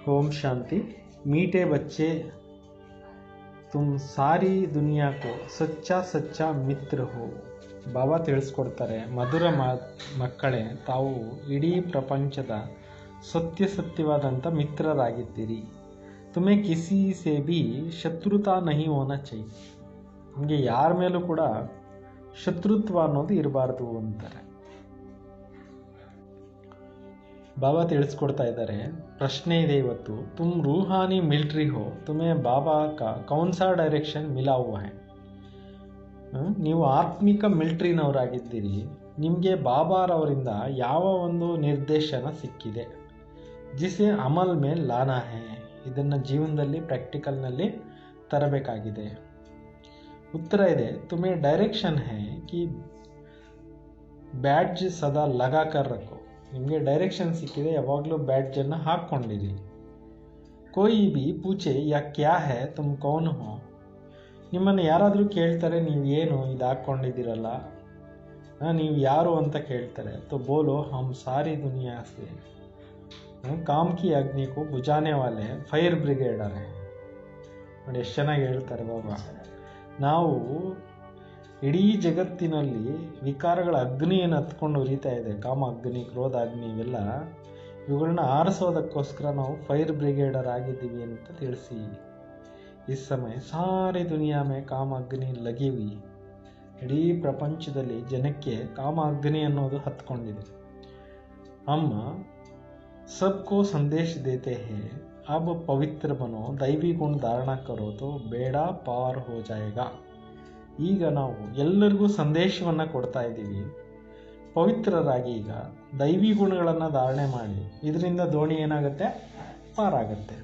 ओम शांति। मीठे बच्चे, तुम सारी दुनिया को ಸಚ್ಚಾ ಸಚ್ಚಾ ಮಿತ್ರ ಹೋ. ಬಾಬಾ ತಿಳಿಸ್ಕೊಡ್ತಾರೆ, ಮಧುರ ಮಕ್ಕಳೇ, ತಾವು ಇಡೀ ಪ್ರಪಂಚದ ಸತ್ಯವಾದಂಥ ಮಿತ್ರರಾಗಿದ್ದೀರಿ. ತುಮೆ ಕಿಸಿ ಸೇ ಭಿ ಶತ್ರುತಾ ನಹಿ ಹೋನಾ ಚಾಹಿಯೆ. ನಿಮಗೆ ಯಾರ ಮೇಲೂ ಕೂಡ ಶತ್ರುತ್ವ ಅನ್ನೋದು ಇರಬಾರ್ದು ಅಂತಾರೆ. ಬಾಬಾ ತಿಳಿಸ್ಕೊಡ್ತಾ ಇದ್ದಾರೆ. ಪ್ರಶ್ನೆ ಇದೆ ಇವತ್ತು, ತುಮ್ ರೂಹಾನಿ ಮಿಲ್ಟ್ರಿ ಹೋ, ತುಮೇ ಬಾಬಾ ಕಾ ಕೌನ್ ಸಾ ಡೈರೆಕ್ಷನ್ ಮಿಲಾ ಹುವಾ ಹೈ. ನೀವು ಆತ್ಮಿಕ ಮಿಲ್ಟ್ರಿನವರಾಗಿದ್ದೀರಿ, ನಿಮಗೆ ಬಾಬಾರವರಿಂದ ಯಾವ ಒಂದು ನಿರ್ದೇಶನ ಸಿಕ್ಕಿದೆ. ಜಿಸೆ ಅಮಲ್ ಮೇಲೆ ಲಾನಾ ಹೈ, ಇದನ್ನು ಜೀವನದಲ್ಲಿ ಪ್ರಾಕ್ಟಿಕಲ್ನಲ್ಲಿ ತರಬೇಕಾಗಿದೆ. ಉತ್ತರ ಇದೆ, ತುಮೇ ಡೈರೆಕ್ಷನ್ ಹೈ ಕಿ ಬ್ಯಾಡ್ಜ್ ಸದಾ ಲಗಾಕರ್ ರಖೋ. ನಿಮಗೆ ಡೈರೆಕ್ಷನ್ ಸಿಕ್ಕಿದೆ, ಯಾವಾಗಲೂ ಬ್ಯಾಡ್ಜನ್ನು ಹಾಕ್ಕೊಂಡಿರಿ. ಕೋಯಿ ಬಿ ಪೂಛೆ ಯಾ ಕ್ಯಾ ಹೈ ತುಮ್ ಕೌನ್ ಹೋ. ನಿಮ್ಮನ್ನು ಯಾರಾದರೂ ಕೇಳ್ತಾರೆ, ನೀವು ಏನು ಇದು ಹಾಕ್ಕೊಂಡಿದ್ದೀರಲ್ಲ, ನೀವು ಯಾರು ಅಂತ ಕೇಳ್ತಾರೆ. ತೋ ಬೋಲೋ ಹಮ್ ಸಾರಿ ದುನಿಯಾ ಸೆ ಕಾಮ್ ಕಿ ಅಗ್ನಿ ಕೋ ಬುಜಾನೆ ವಾಲೆ ಫೈರ್ ಬ್ರಿಗೇಡರ್ ಹೈ. ನೋಡಿ ಎಷ್ಟು ಚೆನ್ನಾಗಿ ಹೇಳ್ತಾರೆ ಬಾಬಾ. ನಾವು ಇಡೀ ಜಗತ್ತಿನಲ್ಲಿ ವಿಕಾರಗಳ ಅಗ್ನಿಯನ್ನು ಹತ್ಕೊಂಡು ಉರಿತಾ ಇದೆ. ಕಾಮ ಅಗ್ನಿ, ಕ್ರೋಧ ಅಗ್ನಿ, ಇವೆಲ್ಲ ಇವುಗಳನ್ನ ಆರಿಸೋದಕ್ಕೋಸ್ಕರ ನಾವು ಫೈರ್ ಬ್ರಿಗೇಡರ್ ಆಗಿದ್ದೀವಿ ಅಂತ ತಿಳಿಸಿ. ಈ ಸಮಯ ಸಾರಿ ದುನಿಯಾ ಮೇ ಕಾಮ ಅಗ್ನಿ ಲಗಿ ಹುಯಿ. ಇಡೀ ಪ್ರಪಂಚದಲ್ಲಿ ಜನಕ್ಕೆ ಕಾಮ ಅಗ್ನಿ ಅನ್ನೋದು ಹತ್ಕೊಂಡಿದೆ. ಅಮ್ಮ ಸಬ್ಕೋ ಸಂದೇಶ ದೇತೆ ಹೇ, ಅಬ್ ಪವಿತ್ರ ಬನೋ, ದೈವಿ ಗುಣ ಧಾರಣ ಕರೋ ತೋ ಬೇಡ ಪಾರ್ ಹೋ ಜಾಯೇಗಾ. ಈಗ ನಾವು ಎಲ್ಲರಿಗೂ ಸಂದೇಶವನ್ನು ಕೊಡ್ತಾ ಇದ್ದೀವಿ, ಪವಿತ್ರರಾಗಿ ಈಗ ದೈವಿ ಗುಣಗಳನ್ನು ಧಾರಣೆ ಮಾಡಿ, ಇದರಿಂದ ದೋಣಿ ಏನಾಗುತ್ತೆ, ಪಾರಾಗುತ್ತೆ.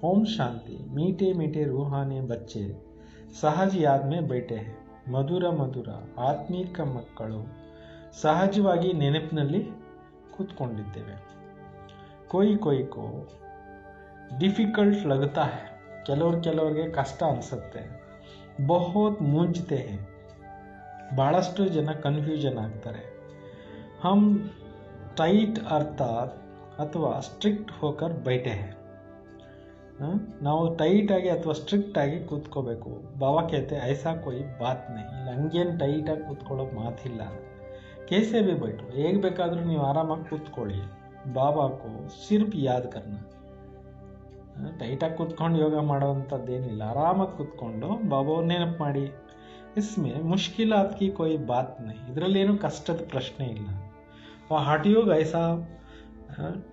ಓಂ ಶಾಂತಿ. ಮೀಠೆ ಮೀಠೆ ರೂಹಾನಿ ಬಚ್ಚೆ ಸಹಜ ಯಾದ್ ಮೇ ಬೈಠೆ ಹೈ. ಮಧುರ ಮಧುರ ಆತ್ಮೀಕ ಮಕ್ಕಳು ಸಹಜವಾಗಿ ನೆನಪಿನಲ್ಲಿ ಕೂತ್ಕೊಂಡಿದ್ದೇವೆ. ಕೋಯಿ ಕೋಯಿ ಕೋ ಡಿಫಿಕಲ್ಟ್ ಲಗ್ತಾ ಹೈ, ಕೆಲವ್ರಿಗೆ ಕಷ್ಟ ಅನಿಸುತ್ತೆ. ಬಹುತ್ ಮೂಂಜ್ತೆ ಹೈ, ಭಾಳಷ್ಟು ಜನ ಕನ್ಫ್ಯೂಷನ್ ಆಗ್ತಾರೆ. ಹಮ್ ಟೈಟ್ ಅರ್ಥಾತ್ ಅಥವಾ ಸ್ಟ್ರಿಕ್ಟ್ ಹೋಕರ್ ಬೈಟೆ ಹೈ. ನಾವು ಟೈಟಾಗಿ ಅಥವಾ ಸ್ಟ್ರಿಕ್ಟಾಗಿ ಕೂತ್ಕೋಬೇಕು. ಬಾಬಾ ಕೇಳ್ತೆ ಐಸಾ ಕೋಯಿ ಬಾತ್ ನಹಿ, ಇಲ್ಲ ಹಂಗೇನು ಟೈಟಾಗಿ ಕೂತ್ಕೊಳ್ಳೋಕೆ ಮಾತಿಲ್ಲ. ಕೇಸೆ ಭಿ ಬೈಟು, ಹೇಗೆ ಬೇಕಾದರೂ ನೀವು ಆರಾಮಾಗಿ ಕೂತ್ಕೊಳ್ಳಿ. ಬಾಬಾಕು ಸಿರ್ಫ್ ಯಾದ್ ಕರ್ನ. ಟೈಟಾಗಿ ಕೂತ್ಕೊಂಡು ಯೋಗ ಮಾಡೋವಂಥದ್ದೇನಿಲ್ಲ, ಆರಾಮಾಗಿ ಕೂತ್ಕೊಂಡು ಬಾಬಾವ್ರ ನೆನಪು ಮಾಡಿ. ಇಸ್ಮೆ ಮುಷ್ಕಿಲಾತ್ ಕಿ ಕೋಯಿ ಬಾತ್ ನಹಿ, ಇದರಲ್ಲೇನು ಕಷ್ಟದ ಪ್ರಶ್ನೆ ಇಲ್ಲ. ಹಠ ಯೋಗ ಐಸಾ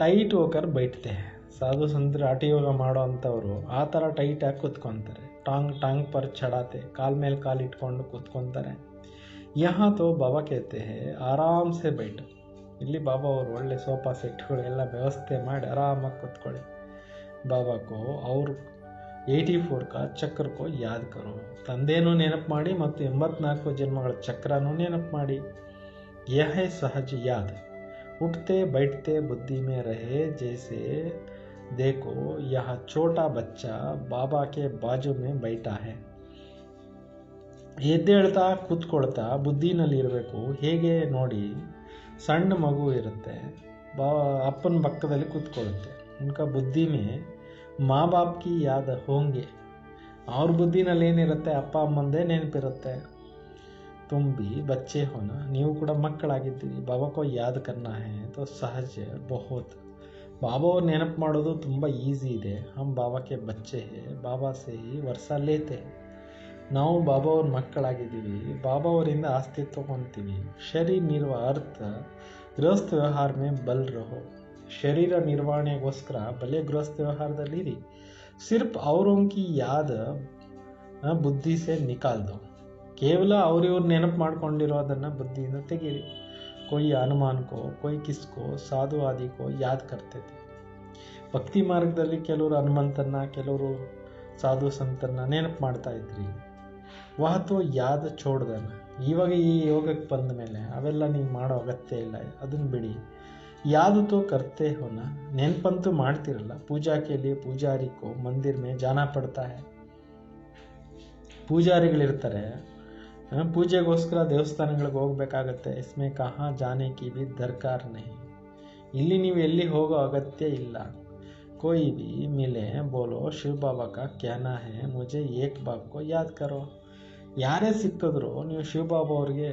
ಟೈಟ್ ಹೋಕರ್ ಬೈಟ್ತೆ. ಸಾಧು ಸಂತರು ಹಠ ಯೋಗ ಮಾಡೋ ಅಂಥವ್ರು ಆ ಥರ ಟೈಟಾಗಿ ಕೂತ್ಕೊತಾರೆ. ಟಾಂಗ್ ಪರ್ ಚಡಾತೆ, ಕಾಲ್ ಮೇಲೆ ಕಾಲು ಇಟ್ಕೊಂಡು ಕೂತ್ಕೊತಾರೆ. ಯಹಾ ತೋ ಬಾಬಾ ಕೇಳ್ತೆ ಹೇ ಆರಾಮ್ ಸೆ ಬೈಟ್. ಇಲ್ಲಿ ಬಾಬಾ ಅವರು ಒಳ್ಳೆ ಸೋಫಾ ಸೆಟ್ಗಳು ಎಲ್ಲ ವ್ಯವಸ್ಥೆ ಮಾಡಿ ಆರಾಮಾಗಿ ಕೂತ್ಕೊಳ್ಳಿ. ಬಾಬಾ ಕೋ ಅವ್ರ 84 का ಚಕ್ರ ಕೋ ಯಾದ್ ಕರೋ. ತಂದೆನೂ ನೆನಪು ಮಾಡಿ ಮತ್ತು 84 ಜನ್ಮಗಳ ಚಕ್ರನೂ ನೆನಪು ಮಾಡಿ. ಯಹ ಸಹಜ ಯಾದ್ ಉಠತೆ ಬೈಠತೆ ಬುದ್ಧಿ ಮೇ ರಹೆ. ಜೈಸೆ ದೇಖೋ ಯಹ ಛೋಟಾ ಬಚ್ಚಾ ಬಾಬಾ ಕೆ ಬಾಜು ಮೇ ಬೈಠಾ ಹೈ. ಎದ್ದೇಳ್ತಾ ಕೂತ್ಕೊಳ್ತಾ ಬುದ್ಧಿನಲ್ಲಿ ಇರಬೇಕು. ಹೇಗೆ ನೋಡಿ, ಸಣ್ಣ ಮಗು ಇರುತ್ತೆ, ಅಪ್ಪನ ಪಕ್ಕದಲ್ಲಿ ಕೂತ್ಕೊಳ್ಳುತ್ತೆ. उनका बुद्धि में माँ बाप की याद होंगे. ಅವ್ರ ಬುದ್ಧಿನಲ್ಲಿ ಏನಿರುತ್ತೆ, ಅಪ್ಪ ಅಮ್ಮಂದೇ ನೆನಪಿರುತ್ತೆ. ತುಮ್ ಭಿ ಬಚ್ಚೆ ಹೋನಾ, ನೀವು ಕೂಡ ಮಕ್ಕಳಾಗಿದ್ದೀರಿ. ಬಾಬಾ ಕೋ ಯಾದ್ ಕರ್ನಾ ಹೈ ತೋ ಸಹಜ ಬಹುತ್. ಬಾಬಾ ಅವ್ರು ನೆನಪು ಮಾಡೋದು ತುಂಬ ಈಸಿ ಇದೆ. ಹಮ್ ಬಾಬಾ ಕೆ ಬಚ್ಚೆ ಹೇ, ಬಾಬಾ ಸೇ ಹಿ ವರ್ಷ ಲೇತೆ. ನಾವು ಬಾಬಾ ಅವ್ರ ಮಕ್ಕಳಾಗಿದ್ದೀವಿ, ಬಾಬಾ ಅವರಿಂದ ಆಸ್ತಿ ತೊಗೊತೀವಿ. ಶರೀರ ನಿರ್ವಾಹ ಅರ್ಥ ಗೃಹಸ್ಥ ವ್ಯವಹಾರ ಮೇ ಬಲ್ ರಹೋ. ಶರೀರ ನಿರ್ವಹಣೆಗೋಸ್ಕರ ಭಲೆ ಗೃಹಸ್ಥ ವ್ಯವಹಾರದಲ್ಲಿರಿ. ಸಿರ್ಫ್ ಅವರೋಂಕಿ ಯಾದ ಬುದ್ಧಿ ಸೆ ನಿಕಾಲ್ ದೋ. ಕೇವಲ ಅವ್ರಿವ್ರು ನೆನಪು ಮಾಡ್ಕೊಂಡಿರೋದನ್ನು ಬುದ್ಧಿಯಿಂದ ತೆಗೀರಿ. ಕೊಯ್ ಹನುಮಾನ್ಕೋ, ಕೊಯ್ ಕಿಸ್ಕೋ, ಸಾಧು ಆದಿಕೋ ಯಾದ್ ಕರ್ತೈತಿ. ಭಕ್ತಿ ಮಾರ್ಗದಲ್ಲಿ ಕೆಲವರು ಹನುಮಂತನ್ನ, ಕೆಲವರು ಸಾಧು ಸಂತನ್ನ ನೆನಪು ಮಾಡ್ತಾ ಇದ್ರಿ. ವಾಹತೋ ಯಾದ್ ಚೋಡ್ದನ. ಇವಾಗ ಈ ಯೋಗಕ್ಕೆ ಬಂದ ಮೇಲೆ ಅವೆಲ್ಲ ನೀವು ಮಾಡೋ ಅಗತ್ಯ ಇಲ್ಲ, ಅದನ್ನು ಬಿಡಿ. ಯಾದು ತೋ ಕರ್ತೆ ಹೋನಾ, ನೆನಪಂತೂ ಮಾಡ್ತಿರಲ್ಲ. ಪೂಜಾ ಕೆ ಲಿಯೆ ಪೂಜಾರಿ ಕೋ ಮಂದಿರ್ ಮೇ ಜಾನಾ ಪಡ್ತಾ ಹೈ. ಪೂಜಾರಿಗಳಿರ್ತಾರೆ, ಪೂಜೆಗೋಸ್ಕರ ದೇವಸ್ಥಾನಗಳಿಗೆ ಹೋಗ್ಬೇಕಾಗತ್ತೆ. ಇಸ್ಮೆ ಕಹಾ ಜಾನೆ ಕಿ ಭಿ ದರ್ಕಾರ್ ನಹಿ. ಇಲ್ಲಿ ನೀವು ಎಲ್ಲಿ ಹೋಗೋ ಅಗತ್ಯ ಇಲ್ಲ. कोई भी मिले बोलो ಶಿವ ಬಾಬಾ का कहना है मुझे एक बाप को याद करो. ಯಾರೇ ಸಿಕ್ಕಿದ್ರು ನೀವು ಶಿವಬಾಬಾ ಅವ್ರಿಗೆ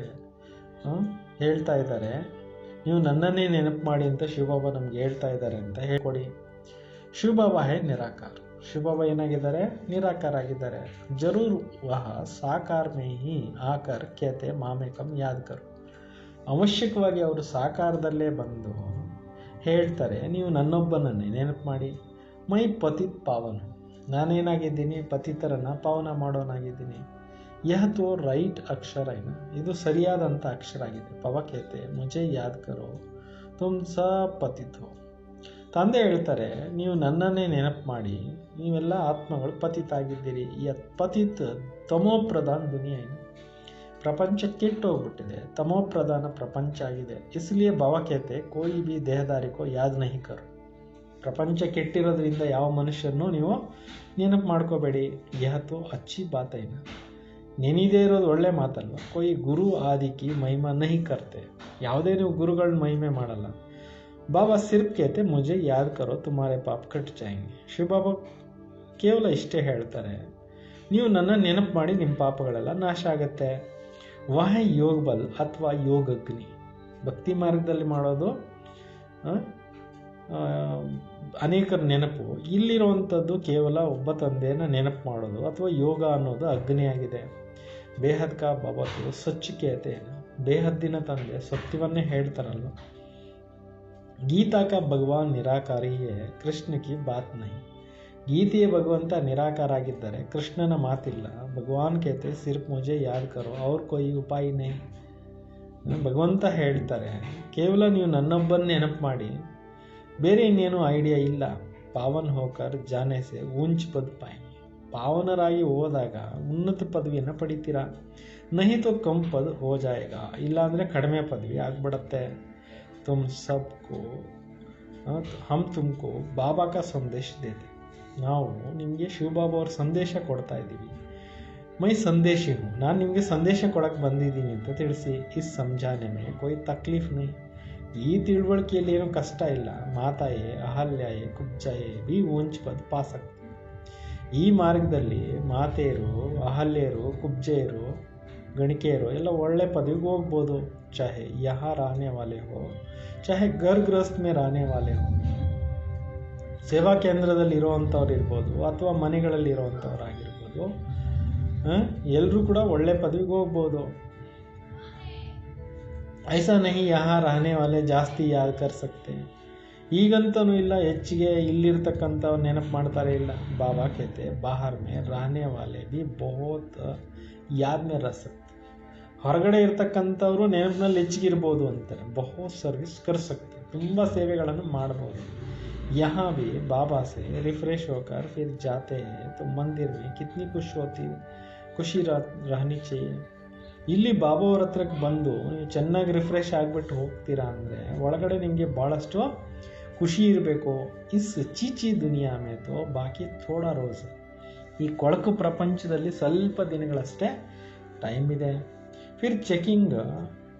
ಹೇಳ್ತಾ ಇದ್ದಾರೆ, ನೀವು ನನ್ನನ್ನೇ ನೆನಪು ಮಾಡಿ ಅಂತ ಶಿವಬಾಬಾ ನಮ್ಗೆ ಹೇಳ್ತಾ ಇದ್ದಾರೆ ಅಂತ ಹೇಳ್ಕೊಡಿ. ಶಿವಬಾಬಾ ಹೇ ನಿರಾಕಾರ. ಶಿವಬಾಬಾ ಏನಾಗಿದ್ದಾರೆ? ನಿರಾಕಾರ ಆಗಿದ್ದಾರೆ. ಜರೂರ್ ವಹ ಸಾಕಾರ ಮೇ ಹಿ ಆಕರ್ ಕೇತೆ ಮಾಮೇಕಂ ಯಾದ್ ಕರು. ಅವಶ್ಯಕವಾಗಿ ಅವರು ಸಾಕಾರದಲ್ಲೇ ಬಂದು ಹೇಳ್ತಾರೆ, ನೀವು ನನ್ನೊಬ್ಬನನ್ನೇ ನೆನಪು ಮಾಡಿ. ಮೈ ಪತಿತ್ ಪಾವನ, ನಾನೇನಾಗಿದ್ದೀನಿ? ಪತಿತರನ್ನ ಪಾವನ ಮಾಡೋನಾಗಿದ್ದೀನಿ. ಯಹ ತೋ ರೈಟ್ ಅಕ್ಷರ ಏನ, ಇದು ಸರಿಯಾದಂಥ ಅಕ್ಷರ ಆಗಿದೆ. ಪವಕೇತೆ ಮುಜೆ ಯಾದ್ ಕರೋ ತುಮ್ ಸ ಪತಿತ್ ಹೋ. ತಂದೆ ಹೇಳ್ತಾರೆ, ನೀವು ನನ್ನನ್ನೇ ನೆನಪು ಮಾಡಿ, ನೀವೆಲ್ಲ ಆತ್ಮಗಳು ಪತಿತಾಗಿದ್ದೀರಿ. ಪತಿತ್ ತಮೋಪ್ರಧಾನ ದುನಿಯಾ ಏನು, ಪ್ರಪಂಚ ಕೆಟ್ಟೋಗ್ಬಿಟ್ಟಿದೆ, ತಮೋಪ್ರಧಾನ ಪ್ರಪಂಚ ಆಗಿದೆ. ಇಸ್ಲಿಯೇ ಭವಕೇತೆ ಕೋಯಿ ಬಿ ದೇಹದಾರಿಕೋ ಯಾದ್ ನಹಿ ಕರು. ಪ್ರಪಂಚ ಕೆಟ್ಟಿರೋದ್ರಿಂದ ಯಾವ ಮನುಷ್ಯರನ್ನು ನೀವು ನೆನಪು ಮಾಡ್ಕೋಬೇಡಿ. ಯಹತು ಅಚ್ಚಿ ಬಾತ ಏನು, ನೆನೆದೇ ಇರೋದು ಒಳ್ಳೆ ಮಾತಲ್ವ. ಕೊಯ್ ಗುರು ಆದಿಕಿ ಮಹಿಮಾ ನಹಿ ಕರ್ತೆ, ಯಾವುದೇ ನೀವು ಗುರುಗಳನ್ನ ಮಹಿಮೆ ಮಾಡಲ್ಲ. ಬಾಬಾ ಸಿರ್ಫ್ ಕೇತೆ ಮುಜೆ ಯಾದ್ ಕರೋ ತುಮಾರೆ ಪಾಪ ಕಟ್ ಜಾಯಂಗೆ. ಶಿವಬಾಬಾ ಕೇವಲ ಇಷ್ಟೇ ಹೇಳ್ತಾರೆ, ನೀವು ನನ್ನ ನೆನಪು ಮಾಡಿ ನಿಮ್ಮ ಪಾಪಗಳೆಲ್ಲ ನಾಶ ಆಗುತ್ತೆ. ವಹ ಯೋಗ ಬಲ್ ಅಥವಾ ಯೋಗಗ್ನಿ. ಭಕ್ತಿ ಮಾರ್ಗದಲ್ಲಿ ಮಾಡೋದು ಅನೇಕರ ನೆನಪು. ಇಲ್ಲಿರುವಂಥದ್ದು ಕೇವಲ ಒಬ್ಬ ತಂದೆಯನ್ನು ನೆನಪು ಮಾಡೋದು ಅಥವಾ ಯೋಗ ಅನ್ನೋದು ಅಗ್ನಿಯಾಗಿದೆ. ಬೇಹದ್ ಕಾ ಬಾಬತು ಸ್ವಚ್ಛಕೇತೆ, ಬೇಹದ್ದಿನ ತಂದೆ ಸತ್ಯವನ್ನೇ ಹೇಳ್ತಾರಲ್ವ. ಗೀತಾ ಕಾ ಭಗವಾನ್ ನಿರಾಕಾರಿಯೇ ಕೃಷ್ಣ ಕಿ ಬಾತ್ ನಹಿ. ಗೀತೆಯ ಭಗವಂತ ನಿರಾಕಾರ ಆಗಿದ್ದಾರೆ, ಕೃಷ್ಣನ ಮಾತಿಲ್ಲ. ಭಗವಾನ್ ಕೇತೆ ಸಿರ್ಫ್ ಮುಜೆ ಯಾದ್ ಕರೋ ಅವ್ರ ಕೊಯ್ ಉಪಾಯ ನಹಿ. ಭಗವಂತ ಹೇಳ್ತಾರೆ, ಕೇವಲ ನೀವು ನನ್ನೊಬ್ಬನ ನೆನಪು ಮಾಡಿ, ಬೇರೆ ಇನ್ನೇನು ಐಡಿಯಾ ಇಲ್ಲ. ಪಾವನ್ ಹೋಕರ್ ಜಾನೆ ಸೆ ಊಂಚ್ ಪದ್ ಪಾಯ್. ಪಾವನರಾಗಿ ಹೋದಾಗ ಉನ್ನತ ಪದವಿಯನ್ನು ಪಡಿತೀರಾ. ನಹಿ ತೋ ಕಮ್ ಪದ್ ಹೋ ಜಾಯೇಗ, ಇಲ್ಲಾಂದರೆ ಕಡಿಮೆ ಪದವಿ ಆಗ್ಬಿಡತ್ತೆ. ತುಮ್ ಸಬ್ಕೋ ಹಮ್ ತುಮ್ಕೋ ಬಾಬಾ ಕಾ ಸಂದೇಶ ದೇತೆ. ನಾವು ನಿಮಗೆ ಶಿವಬಾಬಾ ಅವ್ರ ಸಂದೇಶ ಕೊಡ್ತಾ ಇದ್ದೀವಿ. ಮೈ ಸಂದೇಶಿ ಹೂँ, ನಾನು ನಿಮಗೆ ಸಂದೇಶ ಕೊಡಕ್ಕೆ ಬಂದಿದ್ದೀನಿ ಅಂತ ತಿಳಿಸಿ. ಇಸ್ ಸಮझाने में कोई तकलीफ नहीं. ಈ ತಿಳುವಳಿಕೆಯಲ್ಲಿ ಏನೂ ಕಷ್ಟ ಇಲ್ಲ. ಮಾತಾಯೇ ಅಹಲ್ಯಾಯೇ ಕುಬ್ಜಾಯೇ ಬಿ ಊಂಚ್ ಪದ್ ಪಾ ಸಕ್ತೆ. ಈ ಮಾರ್ಗದಲ್ಲಿ ಮಾತೆಯರು, ಅಹಲ್ಯರು, ಕುಬ್ಜೆಯರು, ಗಣಿಕೆಯರು ಎಲ್ಲ ಒಳ್ಳೆ ಪದವಿಗೆ ಹೋಗ್ಬೋದು. ಚಾಹೆ ಯಹ ರಾನೆ ವಾಲೆ ಹೋ, ಚಾಹೆ ಗರ್ ಗೃಹಸ್ಥ ಮೇ ರಾನೆ ವಾಲೆ ಹೋ. ಸೇವಾ ಕೇಂದ್ರದಲ್ಲಿ ಇರುವಂಥವ್ರು ಇರ್ಬೋದು ಅಥವಾ ಮನೆಗಳಲ್ಲಿ ಇರುವಂಥವ್ರಾಗಿರ್ಬೋದು, ಎಲ್ಲರೂ ಕೂಡ ಒಳ್ಳೆ ಪದವಿಗೆ ಹೋಗ್ಬೋದು. ಐಸಾ ನಹಿ ಯಹ ರಹನೆ ವಾಲೆ ಜಾಸ್ತಿ ಯಾದ್ ಕರ್ ಸಕ್ತೆ. ಈಗಂತನೂ ಇಲ್ಲ, ಹೆಚ್ಚಿಗೆ ಇಲ್ಲಿರ್ತಕ್ಕಂಥವ್ರು ನೆನಪು ಮಾಡ್ತಾರೆ ಇಲ್ಲ. ಬಾಬಾ ಕೇತೆ ಬಾಹರ್ ಮೇ ರಹನೆ ವಾಲೆ ಬಿ ಬಹುತ್ ಯಾದ್ ಮೇ ರಹ ಸಕ್ತೆ. ಹೊರಗಡೆ ಇರ್ತಕ್ಕಂಥವ್ರು ನೆನಪಿನಲ್ಲಿ ಹೆಚ್ಚಿಗಿರ್ಬೋದು ಅಂತಾರೆ. ಬಹುತ್ ಸರ್ವಿಸ್ ಕರ್ ಸಕ್ತೆ, ತುಂಬ ಸೇವೆಗಳನ್ನು ಮಾಡ್ಬೋದು. यहाँ भी बाबा से रिफ्रेश होकर फिर जाते हैं तो मंदिर में कितनी ಖುಷಿ रहनी चाहिए. ಇಲ್ಲಿ ಬಾಬಾ ಅವ್ರ ಹತ್ರಕ್ಕೆ ಬಂದು ನೀವು ಚೆನ್ನಾಗಿ ರಿಫ್ರೆಶ್ ಆಗಿಬಿಟ್ಟು ಹೋಗ್ತೀರಾ ಅಂದರೆ ಒಳಗಡೆ ನಿಮಗೆ ಭಾಳಷ್ಟು ಖುಷಿ ಇರಬೇಕು. ಇಸ್ ಚೀಚಿ ದುನಿಯಾ ಮೇತೋ ಬಾಕಿ ಥೋಡಾ ರೋಸ್. ಈ ಕೊಳಕು ಪ್ರಪಂಚದಲ್ಲಿ ಸ್ವಲ್ಪ ದಿನಗಳಷ್ಟೇ ಟೈಮ್ ಇದೆ. ಫಿರ್ ಚೆಕಿಂಗ್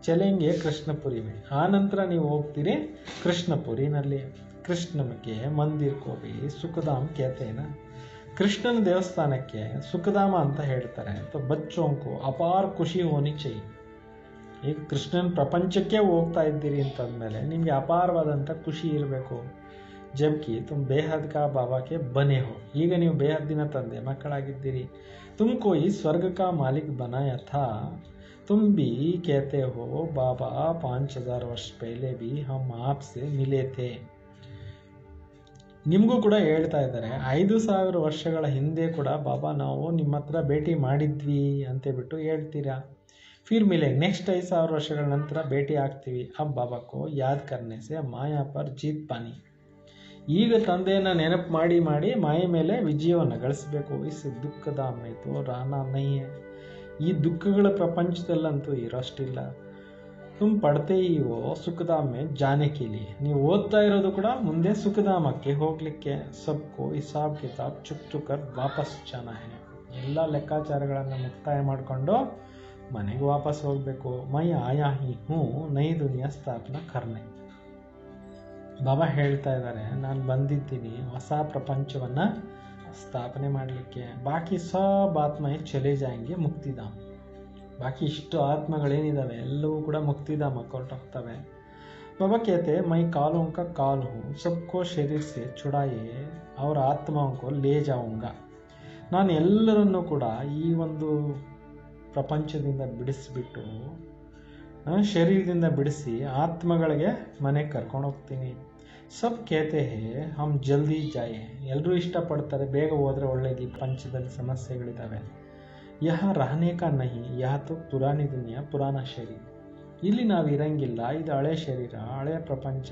ಚಲೆಂಗೆ ಕೃಷ್ಣಪುರಿ ಮೇ. ಆ ನಂತರ ನೀವು ಹೋಗ್ತೀರಿ ಕೃಷ್ಣಪುರಿನಲ್ಲಿ. ಕೃಷ್ಣನಿಗೆ ಮಂದಿರ್ ಕೋಬಿ ಸುಖಧಾಮ್ ಕೇತೇನ. ಕೃಷ್ಣನ ದೇವಸ್ಥಾನಕ್ಕೆ ಸುಖಧಾಮ ಅಂತ ಹೇಳ್ತಾರೆ. तो बच्चों को ಅಪಾರ ಖುಷಿ ಹೋನಿ चाहिए. ಈಗ ಕೃಷ್ಣನ ಪ್ರಪಂಚಕ್ಕೆ ಹೋಗ್ತಾ ಇದ್ದೀರಿ ಅಂತಂದಮೇಲೆ ನಿಮಗೆ ಅಪಾರವಾದಂಥ ಖುಷಿ ಇರಬೇಕು. ಜಬ್ಕಿ ತುಮ್ ಬೇಹದ್ ಕಾ ಬಾಬಾಕ್ಕೆ ಬನೆ ಹೋ. ಈಗ ನೀವು ಬೇಹದ್ದಿನ ತಂದೆ ಮಕ್ಕಳಾಗಿದ್ದೀರಿ. ತುಮ್ಕೋ ಈ ಸ್ವರ್ಗ ಕಾ ಮಾಲಿಕ್ ಬನಾಯಾ ಥಾ. ತುಮ್ ಭಿ ಕೇತೆ ಹೋ ಬಾಬಾ 5000 ವರ್ಷ ಪಹಲೆ ಭಿ ಹಮ್ ಆಪ್ಸೆ ಮಿಲೆ ಥೇ. ನಿಮಗೂ ಕೂಡ ಹೇಳ್ತಾ ಇದ್ದಾರೆ, 5000 ವರ್ಷಗಳ ಹಿಂದೆ ಕೂಡ ಬಾಬಾ ನಾವು ನಿಮ್ಮ ಹತ್ರ ಭೇಟಿ ಮಾಡಿದ್ವಿ ಅಂತೇಳ್ಬಿಟ್ಟು ಹೇಳ್ತೀರಾ. ಫಿರ್ ಮಿಲೆ ನೆಕ್ಸ್ಟ್ 5000 ವರ್ಷಗಳ ನಂತರ ಭೇಟಿ ಆಗ್ತೀವಿ. ಅಬ್ ಬಾಬಾಕೋ ಯಾದ್ ಕರ್ನೆ ಸೆ ಮಾಯಾ ಪರ್ ಜೀತ್ ಪಾನಿ. ಈಗ ತಂದೆಯನ್ನು ನೆನಪು ಮಾಡಿ ಮಾಡಿ ಮಾಯೆ ಮೇಲೆ ವಿಜಯವನ್ನು ಗಳಿಸಬೇಕು. ಇಸ್ ದುಃಖದ ಮೇತು ರಾನಾ ನಹಿಯೇ. ಈ ದುಃಖಗಳ ಪ್ರಪಂಚದಲ್ಲಂತೂ ಇರೋಷ್ಟಿಲ್ಲ. ತುಮ್ ಪಡ್ತೇ ಹೋ ಸುಖಧಾಮ್ ಮೇ ಜಾನೆ ಕೆ ಲಿಯೆ. ನೀವು ಓದ್ತಾ ಇರೋದು ಕೂಡ ಮುಂದೆ ಸುಖಧಾಮಕ್ಕೆ ಹೋಗಲಿಕ್ಕೆ. ಸಬ್ಕೋ ಹಿಸಾಬ್ ಕಿತಾಬ್ ಚುಕ್ ಚುಕರ್ ವಾಪಸ್ ಜಾನಾ ಹೈ. ಎಲ್ಲ ಲೆಕ್ಕಾಚಾರಗಳನ್ನು ಮುಕ್ತಾಯ ಮಾಡಿಕೊಂಡು ಮನೆಗೆ ವಾಪಸ್ ಹೋಗಬೇಕು. ಮೈ ಆಯಾ ಹಿ ಹೂ ನೈ ದುನಿಯಾ ಸ್ಥಾಪನಾ ಕರ್ನೆ. ಬಾಬಾ ಹೇಳ್ತಾ ಇದ್ದಾರೆ, ನಾನು ಬಂದಿದ್ದೀನಿ ಹೊಸ ಪ್ರಪಂಚವನ್ನು ಸ್ಥಾಪನೆ ಮಾಡಲಿಕ್ಕೆ. ಬಾಕಿ ಸಬ್ ಆತ್ಮ ಚಲೇ ಜಾಯಂಗೆ ಮುಕ್ತಿಧಾಮ. ಬಾಕಿ ಇಷ್ಟು ಆತ್ಮಗಳೇನಿದ್ದಾವೆ ಎಲ್ಲವೂ ಕೂಡ ಮುಕ್ತಿಧಾಮ ಹೊರಟೋಗ್ತವೆ. बाबा कहते हैं, मैं कालों का काल हूँ, सबको शरीर से छुड़ाए ಅವರ ಆತ್ಮವನ್ನು ಲೇ ಜಾऊंगा. ನಾನು ಎಲ್ಲರನ್ನೂ ಕೂಡ ಈ ಒಂದು ಪ್ರಪಂಚದಿಂದ ಬಿಡಿಸಿಬಿಟ್ಟು ಶರೀರದಿಂದ ಬಿಡಿಸಿ ಆತ್ಮಗಳಿಗೆ ಮನೆಗೆ ಕರ್ಕೊಂಡು ಹೋಗ್ತೀನಿ. ಸಬ್ ಕೇತೆ ಹೇ ಹಮ್ ಜಲ್ದಿ ಜಾಯೆ. ಎಲ್ಲರೂ ಇಷ್ಟಪಡ್ತಾರೆ ಬೇಗ ಹೋದರೆ ಒಳ್ಳೇದು, ಈ ಪ್ರಪಂಚದಲ್ಲಿ ಸಮಸ್ಯೆಗಳಿದ್ದಾವೆ. ಯಹ ರಹನೆ ಕಾ ನಹಿ, ಯಹ ತೋ ಪುರಾನಿ ದುನಿಯಾ ಪುರಾಣ ಶರೀರ. ಇಲ್ಲಿ ನಾವು ಇರಂಗಿಲ್ಲ, ಇದು ಹಳೆ ಶರೀರ, ಹಳೆ ಪ್ರಪಂಚ.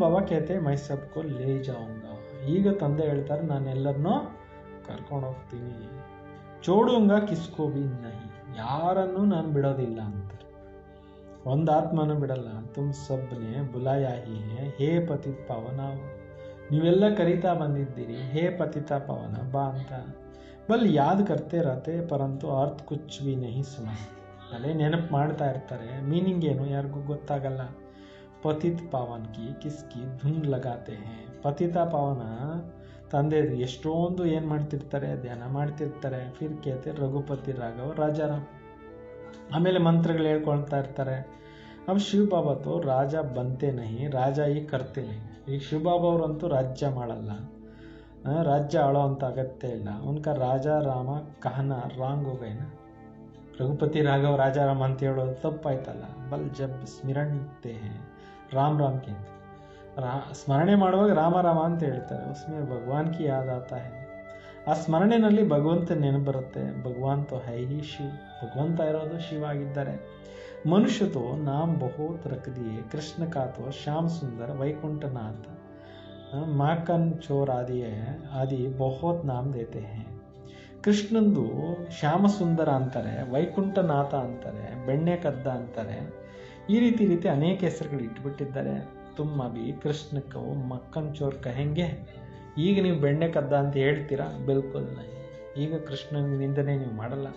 ಬಾಬಾ ಕೇತೆ ಮೈ ಸಬ್ಕೋ ಲೇ ಜಾऊंगा. ಈಗ ತಂದೆ ಹೇಳ್ತಾರೆ, ನಾನು ಎಲ್ಲರನ್ನೂ ಕರ್ಕೊಂಡು ಹೋಗ್ತೀನಿ. ಚೋಡೂಂಗ ಕಿಸ್ಕೋ ಬಿ ನಹಿ, ಯಾರನ್ನೂ ನಾನು ಬಿಡೋದಿಲ್ಲ ಅಂತಾರೆ. ಒಂದು ಆತ್ಮನೂ ಬಿಡಲ್ಲ. ತುಮ್ ಸಬ್ನೆ ಬುಲಾಯಾ ಹಿ ಹೇ ಪತಿತ ಪಾವನ. ನೀವೆಲ್ಲ ಕರೀತಾ ಬಂದಿದ್ದೀರಿ, ಹೇ ಪತಿತ ಪಾವನ ಬಾ ಅಂತ. ಬಲ್ ಯಾದ್ ಕರ್ತೆ ರಹತೆ ಪರಂತು ಅರ್ಥ ಕುಚ್ ಬಿ ನಹಿ ಸಮಜ್ತೆ. ಅಲ್ಲೇ ನೆನಪು ಮಾಡ್ತಾ ಇರ್ತಾರೆ, ಮೀನಿಂಗ್ ಏನು ಯಾರಿಗೂ ಗೊತ್ತಾಗಲ್ಲ. ಪತಿತ ಪಾವನ್ ಕಿ ಕಿಸ್ಕಿ ಧುನ್ ಲಗಾತೆ ಹೇ. ಪತಿತ ಪಾವನ ತಂದೆ ಎಷ್ಟೊಂದು ಏನು ಮಾಡ್ತಿರ್ತಾರೆ, ಧ್ಯಾನ ಮಾಡ್ತಿರ್ತಾರೆ. ಫಿರ್ ಕೇತೆ ರಘುಪತಿ ರಾಘವ ರಾಜಾರಾಮ್. ಆಮೇಲೆ ಮಂತ್ರಗಳು ಹೇಳ್ಕೊಳ್ತಾ ಇರ್ತಾರೆ. अब ಶಿವ ಬಾಬಾ ತೋ ರಾಜ ಬಂತೆ ನಹಿ, ರಾಜ ಈಗ ಕರ್ತೆ ನಹಿ. ಈಗ ಶಿವ ಬಾಬಾ ಅವರಂತೂ ರಾಜ್ಯ ಮಾಡಲ್ಲ, ರಾಜ್ಯ ಆಳೋ ಅಂತ ಅಗತ್ಯ ಇಲ್ಲ. ಉನ್ಕ ರಾಜ ರಾಮ ಕಹನ ರಾಂಗ್ ಹೋಗೈನ. ರಘುಪತಿ ರಾಘವ ರಾಜಾರಾಮ್ ಅಂತ ಹೇಳೋದು ತಪ್ಪಾಯ್ತಲ್ಲ. ಬಲ್ ಜಬ್ ಸ್ಮಿರಣ್ತೆ ಹೇ ರಾಮ್ ರಾಮ್ ಕೆ. ಸ್ಮರಣೆ ಮಾಡುವಾಗ ರಾಮ ರಾಮ ಅಂತ ಹೇಳ್ತಾರೆ. ಉಸ್ಮೇ ಭಗವಾನ್ ಕಿ ಯಾದ್ ಆತಾ ಹೇ. ಆ ಸ್ಮರಣೆಯಲ್ಲಿ ಭಗವಂತ ನೆನಪು ಬರುತ್ತೆ. ಭಗವಾನ್ ತೋ ಹೈ ಹಿ ಶಿವ್. ಭಗವಂತ ಇರೋದು ಶಿವ ಆಗಿದ್ದಾರೆ. ಮನುಷ್ಯ ತೋ ನಾಮ್ ಬಹುತ್ ರಖ ದಿಯೆ, ಕೃಷ್ಣ ಕಾ ತೋ ಶ್ಯಾಮ್ ಸುಂದರ್ ವೈಕುಂಠನಾಥ ಮಾಕನ್ ಚೋರ್ ಆದಿ ಬಹುತ್ ನಾಮ್ ದೇತೆ ಹೇ. ಕೃಷ್ಣಂದು ಶ್ಯಾಮಸುಂದರ ಅಂತಾರೆ, ವೈಕುಂಠನಾಥ ಅಂತಾರೆ, ಬೆಣ್ಣೆ ಕದ್ದ ಅಂತಾರೆ. ಈ ರೀತಿ ಅನೇಕ ಹೆಸರುಗಳು ಇಟ್ಬಿಟ್ಟಿದ್ದಾರೆ. ತುಮ್ಮ ಬಿ ಕೃಷ್ಣಕ್ಕೋ ಮಕ್ಕನ್ ಚೋರ್ ಕಹೆಂಗೆ. ಈಗ ನೀವು ಬೆಣ್ಣೆ ಕದ್ದ ಅಂತ ಹೇಳ್ತೀರಾ? ಬಿಲ್ಕುಲ್ ನಹಿ. ಈಗ ಕೃಷ್ಣನ ನಿಂದನೆ ನೀವು ಮಾಡಲ್ಲ.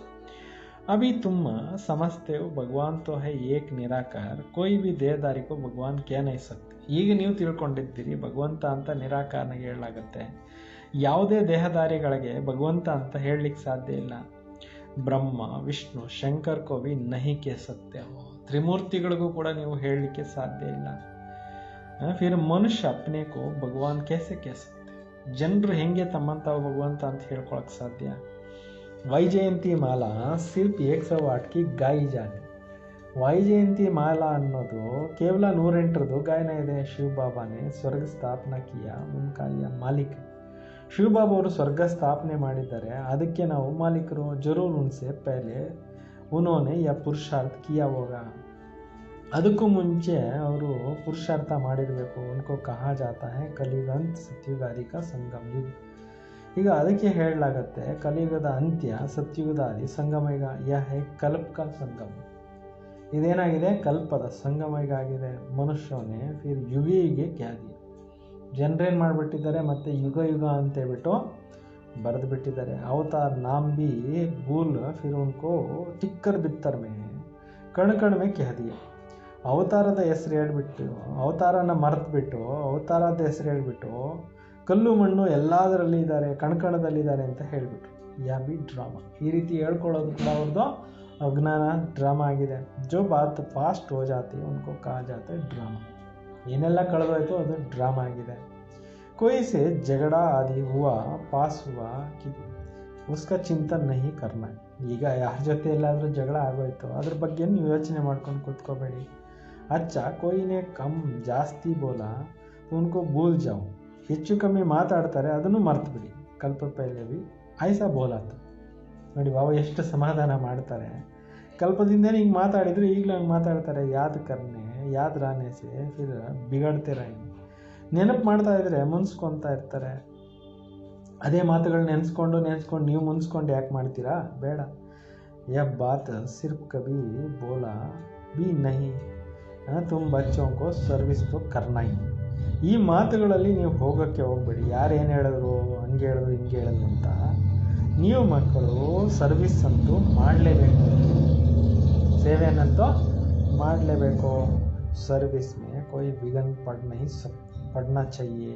ಅಭಿ ತುಮ್ಮ ಸಮಸ್ತೆ ಹೋ ಭಗವಾನ್ ತೋ ಹೈ ಏಕ್ ನಿರಾಕಾರ, ಕೋಯಿ ಬಿ ದೇಹದಾರಿ ಕೋ ಭಗವಾನ್ ಕ್ಯಾ ನಹಿ ಸಕ್ತೆ. ಈಗ ನೀವು ತಿಳ್ಕೊಂಡಿದ್ದೀರಿ ಭಗವಂತ ಅಂತ ನಿರಾಕಾರನಾಗಿ ಹೇಳಲಾಗತ್ತೆ. ಯಾವುದೇ ದೇಹದಾರಿಗಳಿಗೆ ಭಗವಂತ ಅಂತ ಹೇಳಲಿಕ್ಕೆ ಸಾಧ್ಯ ಇಲ್ಲ. ಬ್ರಹ್ಮ ವಿಷ್ಣು ಶಂಕರ್ ಕೋ ಬಿ ನಹಿ ಕೇ ಸಕ್ತೆ ಹೋ. ತ್ರಿಮೂರ್ತಿಗಳಿಗೂ ಕೂಡ ನೀವು ಹೇಳಲಿಕ್ಕೆ ಸಾಧ್ಯ ಇಲ್ಲ. ಫಿರ್ ಮನುಷ್ಯ ಅಪ್ನೆ ಕೋ ಭಗವಾನ್ ಕೇಸೆ ಕೇ ಸಕ್ತೆ. ಜನರು ಹೆಂಗೆ ತಮ್ಮಂತ ಭಗವಂತ ಅಂತ ಹೇಳ್ಕೊಳಕ್ ಸಾಧ್ಯ? ವೈಜಯಂತಿ ಮಾಲಾ ಸಿರ್ಫ್ 108 ಕಿ ಗಾಯಿ ಜಾನೆ. ವೈಜಯಂತಿ ಮಾಲಾ ಅನ್ನೋದು ಕೇವಲ 108ರದು ಗಾಯನ ಇದೆ. ಶಿವ ಬಾಬಾನೆ ಸ್ವರ್ಗ ಸ್ಥಾಪನಾ ಕಿಯಾ, ಉನ್ಕಾ ಯಾ ಮಾಲಿಕ್. ಶಿವಬಾಬಾ ಅವರು ಸ್ವರ್ಗ ಸ್ಥಾಪನೆ ಮಾಡಿದ್ದಾರೆ, ಅದಕ್ಕೆ ನಾವು ಮಾಲೀಕರು. ಜರೂರ್ ಉನ್ಸೆ ಪಹಲೆ ಉನ್ಹೋನೆ ಯಾ ಪುರುಷಾರ್ಥ ಕಿಯಾ ಹೋಗಾ. ಅದಕ್ಕೂ ಮುಂಚೆ ಅವರು ಪುರುಷಾರ್ಥ ಮಾಡಿರಬೇಕು. ಉನ್ಕೋ ಕಹಾ ಜಾತಾ ಹೈ ಕಲಿಯುಗ ಅಂತ್ ಸತ್ಯುಗ ಆದಿ ಕಾ ಸಂಗಮ ಯುಗ. ಈಗ ಅದಕ್ಕೆ ಹೇಳಲಾಗತ್ತೆ, ಕಲಿಯುಗದ ಅಂತ್ಯ ಸತ್ಯುಗದ ಆದಿ ಸಂಗಮ ಯುಗ. ಯಾ ಹೈ ಕಲ್ಪ ಕಾ ಸಂಗಮ. ಇದೇನಾಗಿದೆ? ಕಲ್ಪದ ಸಂಗಮ ಯುಗ ಆಗಿದೆ. ಮನುಷ್ಯನೇ ಫಿರ್ ಯುಗಿಗೆ ಕ್ಯಾದಿ. ಜನರೇನು ಮಾಡಿಬಿಟ್ಟಿದ್ದಾರೆ, ಮತ್ತೆ ಯುಗ ಯುಗ ಅಂತ ಹೇಳ್ಬಿಟ್ಟು ಬರೆದು ಬಿಟ್ಟಿದ್ದಾರೆ. ಅವತಾರ್ ನಾಮ್ ಬಿ ಭೂಲ್ ಫಿರ್ ಉನ್ಕೋ ಟಿಕ್ಕರ್ ಬಿತ್ತರ್ ಮೇ ಕಣ್ ಕಣ್ ಮೇ ಕ್ಯಾದಿ. ಅವತಾರದ ಹೆಸರು ಹೇಳ್ಬಿಟ್ಟು, ಅವತಾರನ ಮರೆತುಬಿಟ್ಟು, ಅವತಾರದ ಹೆಸರು ಹೇಳ್ಬಿಟ್ಟು ಕಲ್ಲು ಮಣ್ಣು ಎಲ್ಲದರಲ್ಲಿ ಇದ್ದಾರೆ, ಕಣ್ಕಣದಲ್ಲಿದ್ದಾರೆ ಅಂತ ಹೇಳಿಬಿಟ್ರು. ಯಾ ಬಿ ಡ್ರಾಮಾ. ಈ ರೀತಿ ಹೇಳ್ಕೊಳ್ಳೋದು ಕೂಡ ಅವ್ರದ್ದು ಅಜ್ಞಾನ, ಡ್ರಾಮಾ ಆಗಿದೆ. ಜೋ ಬಾತ್ ಫಾಸ್ಟ್ ಹೋ ಜಾತಿ ಉನ್ಕೋ ಕಹಾ ಜಾತೆ ಡ್ರಾಮಾ. ಏನೆಲ್ಲ ಕಳೆದೋಯ್ತು ಅದು ಡ್ರಾಮಾ ಆಗಿದೆ. कोई से झगड़ा आदि हुआ पास हुआ कि उसका ಚಿಂತನೆ नहीं करना. ಈಗ ಯಾರ ಜೊತೆ ಎಲ್ಲಾದರೂ ಜಗಳ ಆಗೋಯ್ತು, ಅದ್ರ ಬಗ್ಗೆ ನೀವು ಯೋಚನೆ ಮಾಡ್ಕೊಂಡು ಕೂತ್ಕೋಬೇಡಿ. ಅಚ್ಚಾ ಕೋಯಿನೇ ಕಮ್ ಜಾಸ್ತಿ ಬೋಲಾ ಉನ್ಕೋ ಭೂಲ್ ಜಾओ. ಹೆಚ್ಚು ಕಮ್ಮಿ ಮಾತಾಡ್ತಾರೆ, ಅದನ್ನು ಮರ್ತು ಬಿಡಿ. ಕಲ್ಪ ಪಹಲೆ ಬಿ ಐಸಾ ಬೋಲಾತ. ನೋಡಿ ಬಾಬಾ ಎಷ್ಟು ಸಮಾಧಾನ ಮಾಡ್ತಾರೆ. ಕಲ್ಪದಿಂದನೇ ಹಿಂಗೆ ಮಾತಾಡಿದ್ರು ಈಗಲೂ ಹಂಗೆ ಮಾತಾಡ್ತಾರೆ. ಯಾದ್ ಕರ್ನೆ ಯಾದ್ ರಾನೆ ಸೆ ಫಿರ್ ಬಿಗಡ್ತೆ ರಾಯಿ. ನೆನಪು ಮಾಡ್ತಾ ಇದ್ರೆ ಮುನ್ಸ್ಕೊತಾ ಇರ್ತಾರೆ. ಅದೇ ಮಾತುಗಳು ನೆನೆಸ್ಕೊಂಡು ನೀವು ಮುನ್ಸ್ಕೊಂಡು ಯಾಕೆ ಮಾಡ್ತೀರಾ? ಬೇಡ. ಯಾ ಬಾತ್ ಸಿರ್ಫ್ ಕಭಿ ಬೋಲಾ ಬಿ ನಹಿ ತುಮ್ ಬಚ್ಚೋಂ ಕೋ ಸರ್ವಿಸ್ ತೋ ಕರ್ನಾ ಹಿ. ಈ ಮಾತುಗಳಲ್ಲಿ ನೀವು ಹೋಗೋಕ್ಕೆ ಹೋಗ್ಬೇಡಿ. ಯಾರು ಏನು ಹೇಳಿದ್ರು, ಹಂಗೆ ಹೇಳಿದ್ರು ಹಿಂಗೆ ಹೇಳಿದ್ರು ಅಂತ. ನೀವು ಮಕ್ಕಳು ಸರ್ವಿಸ್ ಅಂತೂ ಮಾಡಲೇಬೇಕು, ಸೇವೆಯನ್ನಂತೂ ಮಾಡಲೇಬೇಕು. ಸರ್ವಿಸ್ ಮೇ कोई विघ्न पड़ना चाहिए.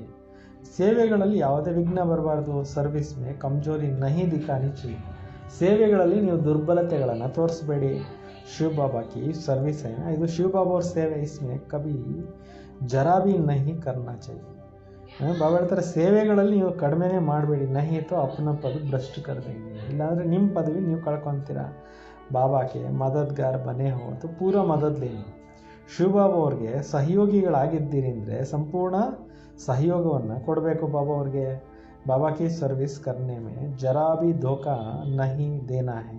ಸೇವೆಗಳಲ್ಲಿ ಯಾವುದೇ ವಿಘ್ನ ಬರಬಾರ್ದು. ಸರ್ವಿಸ್ ಮೇ ಕಮ್ಜೋರಿ ನಹಿ ದಿಖಾನಿ चाहिए. ಸೇವೆಗಳಲ್ಲಿ ನೀವು ದುರ್ಬಲತೆಗಳನ್ನು ತೋರಿಸಬೇಡಿ. ಶಿವ ಬಾಬಾ ಕಿ ಸರ್ವಿಸ್ है ना, ಇದು ಶಿವ ಬಾಬಾ ಅವ್ರ ಸೇವೆ. इसमें कभी जरा भी नहीं करना चाहिए. ಬಾಬಾ ಹೇಳ್ತಾರೆ ಸೇವೆಗಳಲ್ಲಿ ನೀವು ಕಡಿಮೆನೇ ಮಾಡಬೇಡಿ. ನಹಿ ತೋ ಅಪನ ಪದ ಭ್ರಷ್ಟ ಕರ್ ದೇಂಗೆ, ಇಲ್ಲಾಂದರೆ ನಿಮ್ಮ ಪದವಿ ನೀವು ಕಳ್ಕೊತೀರಾ. ಬಾಬಾಕ್ಕೆ ಮದದ್ಗಾರ್ ಬನೆ ಹೋ ತೋ ಪೂರ ಮದದ್ ಲೇನಿ. ಶಿವಬಾಬಾ ಅವ್ರಿಗೆ ಸಹಯೋಗಿಗಳಾಗಿದ್ದೀರಿ ಅಂದರೆ ಸಂಪೂರ್ಣ ಸಹಯೋಗವನ್ನು ಕೊಡಬೇಕು ಬಾಬಾ ಅವ್ರಿಗೆ. ಬಾಬಾ ಕಿ ಸರ್ವಿಸ್ ಕರ್ನೆ ಮೇ ಜರಾ ಭಿ ಧೋಕಾ ನಹಿ ದೇನಾ ಹೈ.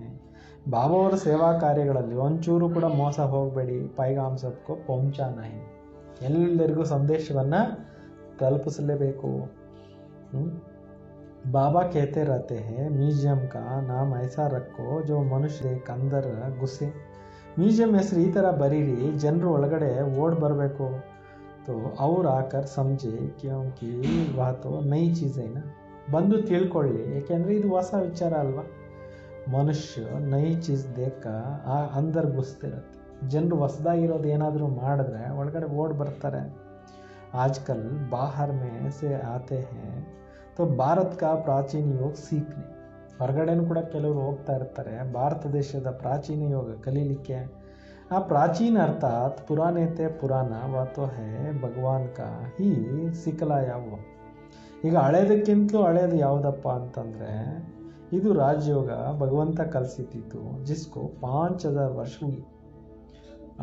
ಬಾಬಾ ಅವರ ಸೇವಾ ಕಾರ್ಯಗಳಲ್ಲಿ ಒಂಚೂರು ಕೂಡ ಮೋಸ ಹೋಗಬೇಡಿ. ಪೈಗಾಮ್ ಸಬ್ಕೋ ಪਹੁಂಚಾನ ಹೈ, ಎಲ್ಲರಿಗೂ ಸಂದೇಶವನ್ನು ತಲುಪಿಸಲೇಬೇಕು. बाबा कहते रहते हैं म्यूजियम का नाम ऐसा रखो जो मनुष्य के अंदर घुसे. ಮ್ಯೂಸಿಯಂ ಹೆಸರು ಈ ಥರ ಬರೀರಿ, ಜನರು ಒಳಗಡೆ ಓಡ್ ಬರಬೇಕು. तो ಅವ್ರು ಆಕರ್ ಸಮझे क्योंकि वह तो नई चीज़ है ना. ಬಂದು ತಿಳ್ಕೊಳ್ಳಿ, ಏಕೆಂದರೆ ಇದು ಹೊಸ ವಿಚಾರ ಅಲ್ವಾ. ಮನುಷ್ಯ ನೈ ಚೀಸ್ ದೇಕ ಅಂದರ್ ಗುಸ್ತಿರತ್ತೆ. ಜನರು ಹೊಸದಾಗಿರೋದು ಏನಾದರೂ ಮಾಡಿದ್ರೆ ಒಳಗಡೆ ಓಡ್ ಬರ್ತಾರೆ. ಆಜ್ಕಲ್ ಬಾಹರ್ ಮೇ ಸೆ ಆತೆ ಹೇ तो ಭಾರತ ಕಾ ಪ್ರಾಚೀನ ಯೋಗ ಸೀಖ್ನೆ. ಹೊರಗಡೆನೂ ಕೂಡ ಕೆಲವರು ಹೋಗ್ತಾ ಇರ್ತಾರೆ ಭಾರತ ದೇಶದ ಪ್ರಾಚೀನ ಯೋಗ ಕಲೀಲಿಕ್ಕೆ. ಆ ಪ್ರಾಚೀನ ಅರ್ಥಾತ್ ಪುರಾಣತೆ ಪುರಾಣ ವಾತೋ ಹೇ ಭಗವಾನ್ ಕಾ ಹಿ ಸಿಖಲಾಯ वो. ಈಗ ಹಳೇದಕ್ಕಿಂತಲೂ ಹಳೇದು ಯಾವುದಪ್ಪ ಅಂತಂದರೆ ಇದು ರಾಜಯೋಗ ಭಗವಂತ ಕಲಿಸಿದ್ದು. ಜಿಸ್ಕೋ 5000 ವರ್ಷ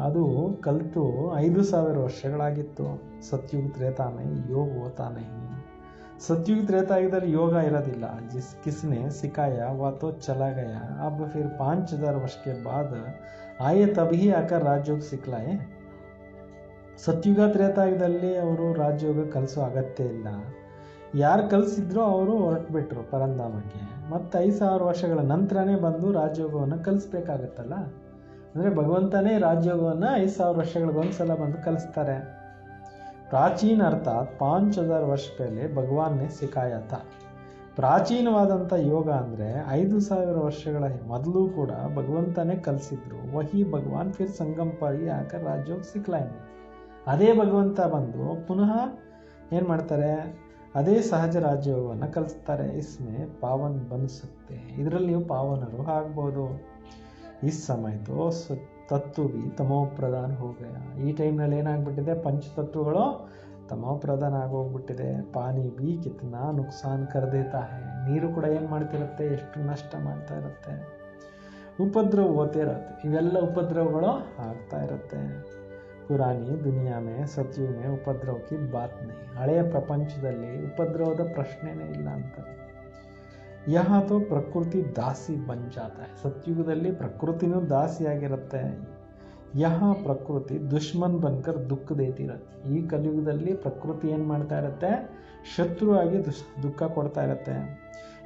ಅದು ಕಲಿತು 5000 ವರ್ಷಗಳಾಗಿತ್ತು. ಸತ್ಯುಗ ತ್ರೇತಾಮೆ ಯೋಗ ಹೋತಾನೆ. सतयुग त्रेता इधर योगा इरादिल्ला. किसने सिखाया वह तो चला गया. अब फिर 5000 वर्ष के बाद आए तभी आकर राजयोग सिखलाए. ಸತ್ಯುಗ ತ್ರೇತಾಯುಗದಲ್ಲಿ ಅವರು ರಾಜಯೋಗ ಕಲಿಸೋ ಅಗತ್ಯ ಇಲ್ಲ. ಯಾರು ಕಲಿಸಿದ್ರೋ ಅವರು ಹೊರಟುಬಿಟ್ರು ಪರಂಧಾಮಕ್ಕೆ. ಮತ್ತು 5000 ವರ್ಷಗಳ ನಂತರನೇ ಬಂದು ರಾಜಯೋಗವನ್ನು ಕಲಿಸ್ಬೇಕಾಗತ್ತಲ್ಲ. ಅಂದರೆ ಭಗವಂತನೇ ರಾಜಯೋಗವನ್ನು 5000 ವರ್ಷಗಳಿಗೊಂದ್ಸಲ ಬಂದು ಕಲಿಸ್ತಾರೆ. ಪ್ರಾಚೀನ ಅರ್ಥಾತ್ 5000 ವರ್ಷ ಪಹಲೆ ಭಗವಾನ್ ನೇ ಸಿಖಾಯ ತಾ. ಪ್ರಾಚೀನವಾದಂಥ ಯೋಗ ಅಂದರೆ 5000 ವರ್ಷಗಳ ಮೊದಲು ಕೂಡ ಭಗವಂತನೇ ಕಲಿಸಿದ್ರು. ವಹಿ ಭಗವಾನ್ ಫಿರ್ ಸಂಗಮ್ ಪರಿ ಆಕರ್ ರಾಜಯೋಗ ಸಿಖಲಾಯಂಗೆ. ಅದೇ ಭಗವಂತ ಬಂದು ಪುನಃ ಏನು ಮಾಡ್ತಾರೆ, ಅದೇ ಸಹಜ ರಾಜಯೋಗವನ್ನು ಕಲಿಸ್ತಾರೆ. ಇಸ್ಮೆ ಪಾವನ್ ಬನ್ ಸಕ್ತೆ, ಇದರಲ್ಲಿ ನೀವು ಪಾವನರು ಆಗ್ಬೋದು. ಇಸ್ ಸಮಯ ತೋ ತತ್ವ ಬಿ ತಮೋ ಪ್ರಧಾನ ಹೋಗಯ. ಈ ಟೈಮ್ನಲ್ಲಿ ಏನಾಗ್ಬಿಟ್ಟಿದೆ, ಪಂಚತತ್ವಗಳು ತಮೋ ಪ್ರಧಾನ ಆಗೋಗ್ಬಿಟ್ಟಿದೆ. ಪಾನಿ ಬಿ ಕಿತ್ನಾ ನುಕ್ಸಾನ್ ಕರ್ದೇತಾ ಹೈ, ನೀರು ಕೂಡ ಏನು ಮಾಡ್ತಿರುತ್ತೆ, ಎಷ್ಟು ನಷ್ಟ ಮಾಡ್ತಾ ಇರುತ್ತೆ. ಉಪದ್ರವ ಹೋಗ್ತಾ ಇರುತ್ತೆ, ಇವೆಲ್ಲ ಉಪದ್ರವಗಳು ಆಗ್ತಾ ಇರುತ್ತೆ. ಪುರಾಣಿ ದುನಿಯಾ ಮೇ ಸತ್ಯುಗ ಮೇ ಉಪದ್ರವ ಕಿ ಬಾತ್ ನಹಿ. ಹಳೆಯ ಪ್ರಪಂಚದಲ್ಲಿ ಉಪದ್ರವದ ಪ್ರಶ್ನೆನೇ ಇಲ್ಲ ಅಂತ. ಯಹ ತೋ ಪ್ರಕೃತಿ ದಾಸಿ ಬನ್ ಜಾತಾ ಹೈ. ಸತ್ಯುಗದಲ್ಲಿ ಪ್ರಕೃತಿನೂ ದಾಸಿಯಾಗಿರುತ್ತೆ. ಯಹ ಪ್ರಕೃತಿ ದುಶ್ಮನ್ ಬನ್ಕರ್ ದುಃಖ ದೇತಿರತ್ತೆ. ಈ ಕಲಿಯುಗದಲ್ಲಿ ಪ್ರಕೃತಿ ಏನು ಮಾಡ್ತಾ ಇರುತ್ತೆ, ಶತ್ರುವಾಗಿ ದುಃಖ ಕೊಡ್ತಾ ಇರುತ್ತೆ.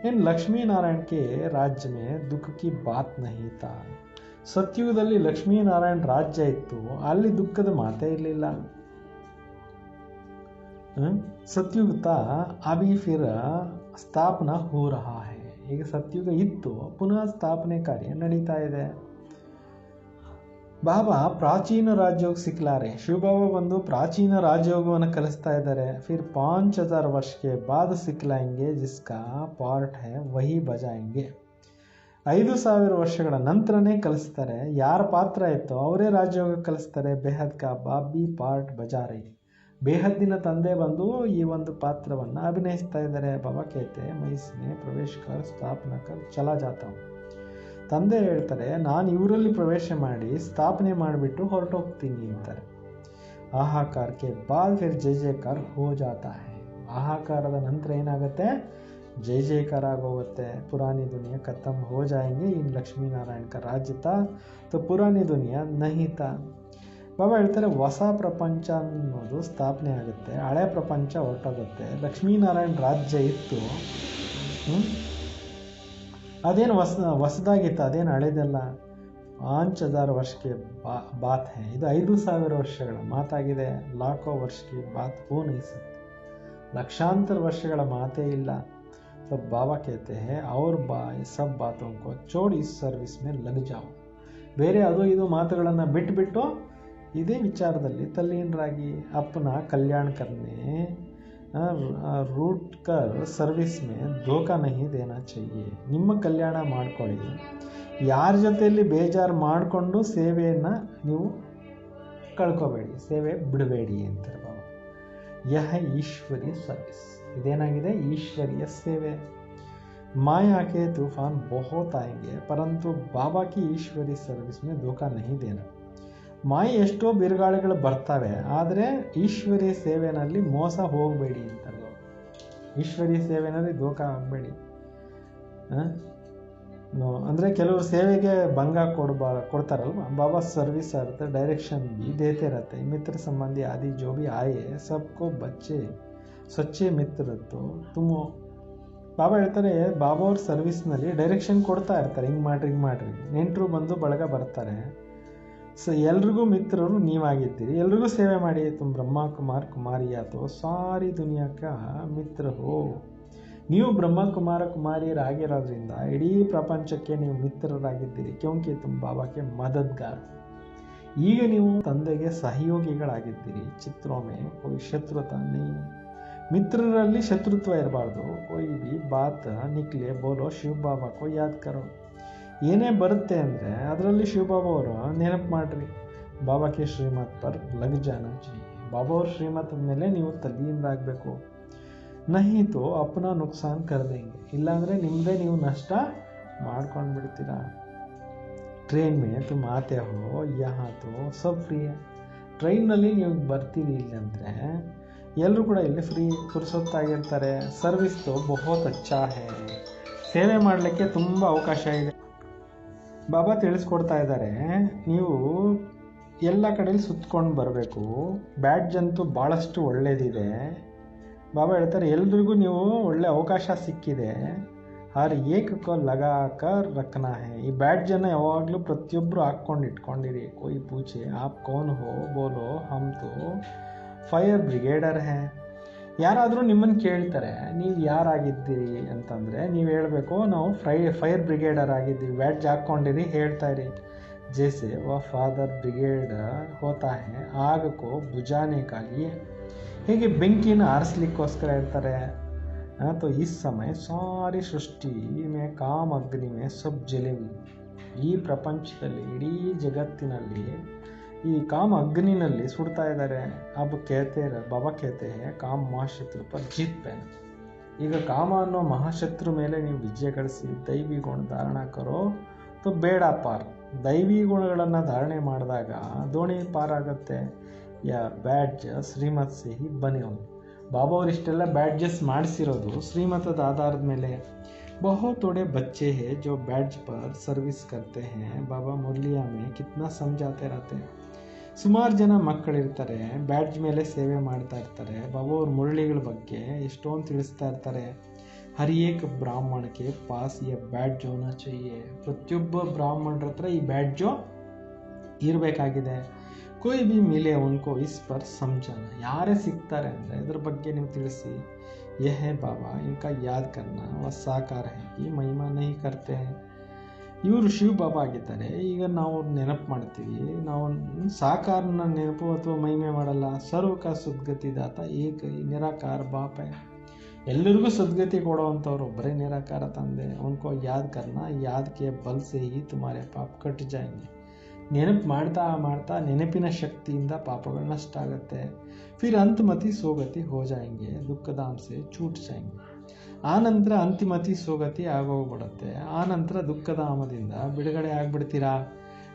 ಏನು ಲಕ್ಷ್ಮೀನಾರಾಯಣ ಕೆ ರಾಜ್ಯ ಮೇ ದುಃಖ ಕಿ ಬಾತ್ ನಹಿ ತಾ. ಸತ್ಯುಗದಲ್ಲಿ ಲಕ್ಷ್ಮೀನಾರಾಯಣ ರಾಜ್ಯ ಇತ್ತು, ಅಲ್ಲಿ ದುಃಖದ ಮಾತೇ ಇರಲಿಲ್ಲ. ಸತ್ಯುಗ ತಾ ಅಭಿ ಫಿರ್ ಸ್ಥಾಪನಾ ಹೋ ರಹಾ ಹೈ. ಈಗ ಸತ್ಯುಗ ಇತ್ತು, ಪುನಃ ಸ್ಥಾಪನೆ ಕಾರ್ಯ ನಡೀತಾ ಇದೆ. ಬಾಬಾ ಪ್ರಾಚೀನ ರಾಜಯೋಗ ಸಿಕ್ಲಾರೆ. ಶಿವಬಾಬಾ ಬಂದು ಪ್ರಾಚೀನ ರಾಜಯೋಗವನ್ನು ಕಲಿಸ್ತಾ ಇದ್ದಾರೆ. ಫಿರ್ 5000 ವರ್ಷ ಕೆ ಬಾದ್ ಸಿಕ್ಲಾಯಂಗೆ ಜಿಸ್ಕಾ ಪಾರ್ಟ್ ಹೈ ವಹಿ ಬಜಾಯಂಗೆ. 5000 ವರ್ಷಗಳ ನಂತರನೇ ಕಲಿಸ್ತಾರೆ. ಯಾರ ಪಾತ್ರ ಇತ್ತೋ ಅವರೇ ರಾಜಯೋಗ ಕಲಿಸ್ತಾರೆ. ಬೇಹದ್ ಕಾ ಬಾಪ್ ಬಿ ಪಾರ್ಟ್ ಬಜಾ ರಹಿ. ಬೇಹದ್ದಿನ ತಂದೆ ಬಂದು ಈ ಒಂದು ಪಾತ್ರವನ್ನು ಅಭಿನಯಿಸ್ತಾ ಇದ್ದಾರೆ. ಬಾಬಾ ಕೇತೆ ಮೈಸ್ನೆ ಪ್ರವೇಶ ಕರ್ ಸ್ಥಾಪನಾ ಕರ್ ಚಲಾ ಜಾತಾ ಹೂಂ. ತಂದೆ ಹೇಳ್ತಾರೆ, ನಾನು ಇವರಲ್ಲಿ ಪ್ರವೇಶ ಮಾಡಿ ಸ್ಥಾಪನೆ ಮಾಡಿಬಿಟ್ಟು ಹೊರಟೋಗ್ತೀನಿ ಅಂತಾರೆ. ಆಹಾಕಾರಕ್ಕೆ ಬಾದ್ ಫಿರ್ ಜೈ ಜೈಕಾರ ಹೋ ಜಾತಾ ಹೈ. ಆಹಾಕಾರದ ನಂತರ ಏನಾಗುತ್ತೆ, ಜೈ ಜೈಕಾರ ಆಗೋಗುತ್ತೆ. ಪುರಾನಿ ದುನಿಯಾ ಖತಮ್ ಹೋ ಜಾಯಂಗೆ. ಇನ್ ಲಕ್ಷ್ಮೀನಾರಾಯಣ ಕ ರಾಜ್ಯ ತಾ ತೋ ಪುರಾನಿ ದುನಿಯಾ ನಹಿ ತಾ. ಬಾಬಾ ಹೇಳ್ತಾರೆ, ಹೊಸ ಪ್ರಪಂಚ ಅನ್ನೋದು ಸ್ಥಾಪನೆ ಆಗುತ್ತೆ, ಹಳೆ ಪ್ರಪಂಚ ಹೊರಟೋಗುತ್ತೆ. ಲಕ್ಷ್ಮೀನಾರಾಯಣ ರಾಜ್ಯ ಇತ್ತು, ಅದೇನು ಹೊಸದಾಗಿತ್ತು, ಅದೇನು ಹಳೇದಲ್ಲ. 5000 ವರ್ಷಕ್ಕೆ ಬಾತ್ ಹೈ. ಇದು 5000 ವರ್ಷಗಳ ಮಾತಾಗಿದೆ. ಲಾಖೋ ವರ್ಷಕ್ಕೆ ಬಾತ್ ಹೋ ನಹಿ ಸಕ್ತೆ. ಲಕ್ಷಾಂತರ ವರ್ಷಗಳ ಮಾತೇ ಇಲ್ಲ. तो बाबा कहते हैं और सब बातों को छोड़ इस सर्विस में लग जाओ. ಬೇರೆ ಅದು ಇದು ಮಾತುಗಳನ್ನು ಬಿಟ್ಟು ಇದೇ ವಿಚಾರದಲ್ಲಿ ತಲ್ಲೀನರಾಗಿ अपना कल्याण करने रूट कर सर्विस में धोखा नहीं देना चाहिए. ನಿಮ್ಮ ಕಲ್ಯಾಣ ಮಾಡ್ಕೊಳ್ಳಿ, ಯಾರ ಜೊತೆಯಲ್ಲಿ ಬೇಜಾರು ಮಾಡಿಕೊಂಡು ಸೇವೆಯನ್ನು ನೀವು ಕಳ್ಕೊಬೇಡಿ, ಸೇವೆ ಬಿಡಬೇಡಿ ಅಂತಾರೆ ಬಾಬಾ. ಯಹ ಈಶ್ವರೀಯ ಸರ್ವಿಸ್, ಇದೇನಾಗಿದೆ ಈಶ್ವರೀಯ ಸೇವೆ. माया के तूफान बहुत आएंगे परंतु बाबा की ईश्वरी सर्विस में धोखा नहीं देना. ಮಾಯೆ ಎಷ್ಟೋ ಬಿರುಗಾಳಿಗಳು ಬರ್ತವೆ, ಆದರೆ ಈಶ್ವರೀಯ ಸೇವೆಯಲ್ಲಿ ಮೋಸ ಹೋಗಬೇಡಿ ಅಂತಲ್ಲ. ಈಶ್ವರೀಯ ಸೇವೆಯಲ್ಲಿ ಧೋಖಾ ಆಗಬೇಡಿ. ಅಂದರೆ ಕೆಲವರು ಸೇವೆಗೆ ಭಂಗ ಕೊಡ್ತಾರಲ್ವ. बाबा सर्विस अर्थ डायरेक्शन भी देते रहते हैं. मित्र संबंधी आदि जो भी आए सबको बच्चे सच्चे मित्र तो तुम. ಬಾಬಾ ಹೇಳ್ತಾರೆ, ಬಾಬಾ ಅವ್ರ ಸರ್ವಿಸ್ನಲ್ಲಿ ಡೈರೆಕ್ಷನ್ ಕೊಡ್ತಾ ಇರ್ತಾರೆ, ಹಿಂಗೆ ಮಾಡ್ರಿ. ನೆಂಟರು ಬಂದು ಬಳಗ ಬರ್ತಾರೆ. ಸೊ ಎಲ್ರಿಗೂ ಮಿತ್ರರು ನೀವಾಗಿದ್ದೀರಿ, ಎಲ್ರಿಗೂ ಸೇವೆ ಮಾಡಿ. ತುಮ್ ಬ್ರಹ್ಮ ಕುಮಾರ್ ಕುಮಾರಿಯಾತೋ ಸಾರಿ ದುನಿಯಾಕ ಮಿತ್ರ ಹೋ. ನೀವು ಬ್ರಹ್ಮ ಕುಮಾರ ಕುಮಾರಿಯರಾಗಿರೋದ್ರಿಂದ ಇಡೀ ಪ್ರಪಂಚಕ್ಕೆ ನೀವು ಮಿತ್ರರಾಗಿದ್ದೀರಿ. ಕ್ಯೋಂಕಿ ತುಮ್ ಬಾಬಾಕ್ಕೆ ಮದದ್ಗಾರ್. ಈಗ ನೀವು ತಂದೆಗೆ ಸಹಯೋಗಿಗಳಾಗಿದ್ದೀರಿ. ಚಿತ್ರೋಮೆ ಕೋಯಿ ಶತ್ರುತಾ ನೀ. ಮಿತ್ರರಲ್ಲಿ ಶತ್ರುತ್ವ ಇರಬಾರ್ದು. कोई भी बात निकले बोलो शिव बाबा को याद करो. ಏನೇ ಬರುತ್ತೆ ಅಂದರೆ ಅದರಲ್ಲಿ ಶಿವಬಾಬಾ ಅವರು ನೆನಪು ಮಾಡಿರಿ. ಬಾಬಾಕ್ಕೆ ಶ್ರೀಮತ್ ಪರ್ ಲಗ್ ಜಾನಾ ಚಾಹಿಯೆ. ಬಾಬಾ ಅವ್ರ ಶ್ರೀಮತದ ಮೇಲೆ ನೀವು ತಲ್ಲೀನರಾಗಬೇಕು. ನಹಿ ತೋ ಅಪ್ನಾ ನುಕ್ಸಾನ್ ಕರ್ ದೇಂಗೆ. ಇಲ್ಲಾಂದರೆ ನಿಮ್ಮದೇ ನೀವು ನಷ್ಟ ಮಾಡ್ಕೊಂಡು ಬಿಡ್ತೀರಾ. ಟ್ರೈನ್ ಮೇ ತುಮ್ ಆತೆ ಹೋ ಯಹಾ ತೋ ಸಬ್ ಫ್ರೀ. ಟ್ರೈನ್ನಲ್ಲಿ ನೀವು ಬರ್ತೀರಿ ಇಲ್ಲಂದರೆ ಎಲ್ಲರೂ ಕೂಡ ಇಲ್ಲಿ ಫ್ರೀ ಪುರ್ಸೊತ್ತಾಗಿರ್ತಾರೆ. ಸರ್ವಿಸ್ ತೋ ಬಹುತ್ ಅಚ್ಚಾ ಹೇ. ಸೇವೆ ಮಾಡಲಿಕ್ಕೆ ತುಂಬ ಅವಕಾಶ ಇದೆ. ಬಾಬಾ ತಿಳಿಸ್ಕೊಡ್ತಾ ಇದ್ದಾರೆ, ನೀವು ಎಲ್ಲ ಕಡೆಯಲ್ಲಿ ಸುತ್ಕೊಂಡು ಬರಬೇಕು. ಬ್ಯಾಡ್ಜ್ ಅಂತೂ ಭಾಳಷ್ಟು ಒಳ್ಳೆಯದಿದೆ. ಬಾಬಾ ಹೇಳ್ತಾರೆ, ಎಲ್ರಿಗೂ ನೀವು ಒಳ್ಳೆ ಅವಕಾಶ ಸಿಕ್ಕಿದೆ. ಹರ್ ಏಕಕ್ಕೋ ಲಗಾಕರ್ ರಖನಾ ಹೇ. ಈ ಬ್ಯಾಡ್ಜನ್ನು ಯಾವಾಗಲೂ ಪ್ರತಿಯೊಬ್ಬರು ಹಾಕ್ಕೊಂಡು ಇಟ್ಕೊಂಡಿರಿ. ಕೋಯಿ ಪೂಛೆ ಆಪ್ ಕೌನ್ ಹೋ ಬೋಲೋ ಹಮ್ ತೋ ಫೈರ್ ಬ್ರಿಗೇಡರ್ ಹೇ. ಯಾರಾದರೂ ನಿಮ್ಮನ್ನು ಕೇಳ್ತಾರೆ ನೀವು ಯಾರಾಗಿದ್ದೀರಿ ಅಂತಂದರೆ ನೀವು ಹೇಳಬೇಕು, ನಾವು ಫೈರ್ ಬ್ರಿಗೇಡರ್ ಆಗಿದ್ದೀವಿ. ಬ್ಯಾಡ್ಜ್ ಹಾಕ್ಕೊಂಡಿರಿ, ಹೇಳ್ತಾ ಇರಿ. ಜೈಸೆ ವ ಫಾದರ್ ಬ್ರಿಗೇಡ್ ಹೋತಾ ಹೇ ಆಗಕ್ಕೋ ಬುಜಾನೆ ಕಾಲಿ. ಹೀಗೆ ಬೆಂಕಿನ ಆರಿಸ್ಲಿಕ್ಕೋಸ್ಕರ ಇರ್ತಾರೆ. तो इस समय सारी सृष्टि में काम अग्नि में सब जले हुई. ಈ ಪ್ರಪಂಚದಲ್ಲಿ ಇಡೀ ಜಗತ್ತಿನಲ್ಲಿ ಈ ಕಾಮ ಅಗ್ನಿನಲ್ಲಿ ಸುಡ್ತಾ ಇದ್ದಾರೆ. ಬಾಬಾ ಕೇತೆ ಕಾಮ ಮಹಾಶತ್ರು ಪರ್ ಜೀತ್ ಪೇನ. ಈಗ ಕಾಮ ಅನ್ನೋ ಮಹಾಶತ್ರು ಮೇಲೆ ನೀವು ವಿಜಯ ಗಳಿಸಿ ದೈವಿ ಗುಣ ಧಾರಣ ಕರೋ ತೋ ಬೇಡ ಪಾರ್. ದೈವಿ ಗುಣಗಳನ್ನು ಧಾರಣೆ ಮಾಡಿದಾಗ ದೋಣಿ ಪಾರಾಗುತ್ತೆ. ಯಾ ಬ್ಯಾಡ್ಜ್ ಶ್ರೀಮತ್ ಸೇ ಹಿ ಬನೆ ಹೋ. ಬಾಬಾ ಅವರು ಇಷ್ಟೆಲ್ಲ ಬ್ಯಾಡ್ಜಸ್ ಮಾಡಿಸಿರೋದು ಶ್ರೀಮತದ ಆಧಾರದ ಮೇಲೆ. बहुत थोड़े बच्चे हैं जो बैड्ज पर सर्विस करते हैं. बाबा मुरलिया में कितना समझाते रहते हैं. ಸುಮಾರು ಜನ ಮಕ್ಕಳಿರ್ತಾರೆ, ಬ್ಯಾಡ್ಜ್ ಮೇಲೆ ಸೇವೆ ಮಾಡ್ತಾ ಇರ್ತಾರೆ. ಬಾಬಾ ಅವ್ರ ಮುರಳಿಗಳ ಬಗ್ಗೆ ಎಷ್ಟೊಂದು ತಿಳಿಸ್ತಾ ಇರ್ತಾರೆ. ಹರ್ ಏಕ್ ಬ್ರಾಹ್ಮಣಕ್ಕೆ ಪಾಸ್ ಈ ಬ್ಯಾಡ್ಜ್ ಹೋನಾ ಚಾಹಿಯೆ. ಪ್ರತಿಯೊಬ್ಬ ಬ್ರಾಹ್ಮಣರ ಹತ್ರ ಈ ಬ್ಯಾಡ್ಜು ಇರಬೇಕಾಗಿದೆ. कोई भी मिले उनको इस पर समझाना. ಯಾರೇ ಸಿಗ್ತಾರೆ ಅಂದರೆ ಇದ್ರ ಬಗ್ಗೆ ನೀವು ತಿಳಿಸಿ. यह है बाबा इनका याद करना व साकार है कि महिमा नहीं करते हैं. ಇವರು ಶಿವ ಬಾಬಾ ಆಗಿದ್ದಾರೆ. ಈಗ ನಾವು ನೆನಪು ಮಾಡ್ತೀವಿ, ನಾವು ಸಾಕಾರನ ನೆನಪು ಅಥವಾ ಮಹಿಮೆ ಮಾಡಲ್ಲ. ಸರ್ವಕ ಸದ್ಗತಿ ದಾತ ಏಕ ನಿರಾಕಾರ ಬಾಪ. ಎಲ್ಲರಿಗೂ ಸದ್ಗತಿ ಕೊಡುವಂಥವ್ರು ಒಬ್ಬರೇ ನಿರಾಕಾರ ತಂದೆ. ಉನ್ಕೋ ಯಾದ್ ಕರ್ನ, ಯಾದ್ ಕೆ ಬಲ್ ಸೆ ಹಿ ತುಮಾರೆ ಪಾಪ ಕಟ್ ಜಾಯಂಗೆ. ನೆನಪು ಮಾಡ್ತಾ ಮಾಡ್ತಾ ನೆನಪಿನ ಶಕ್ತಿಯಿಂದ ಪಾಪಗಳು ನಷ್ಟ ಆಗುತ್ತೆ. ಫಿರ್ ಅಂತಮತಿ ಸೋಗತಿ ಹೋ ಜಾಯಂಗೆ, ದುಃಖಧಾಮ್ ಸೆ ಚೂಟ್ ಜಾಯಂಗೆ. ಆನಂತರ ಅಂತಿಮತಿ ಸೋಗತಿ ಆಗೋಗ್ಬಿಡುತ್ತೆ. ಆನಂತರ ದುಃಖಧಾಮದಿಂದ ಬಿಡುಗಡೆ ಆಗಿಬಿಡ್ತೀರಾ.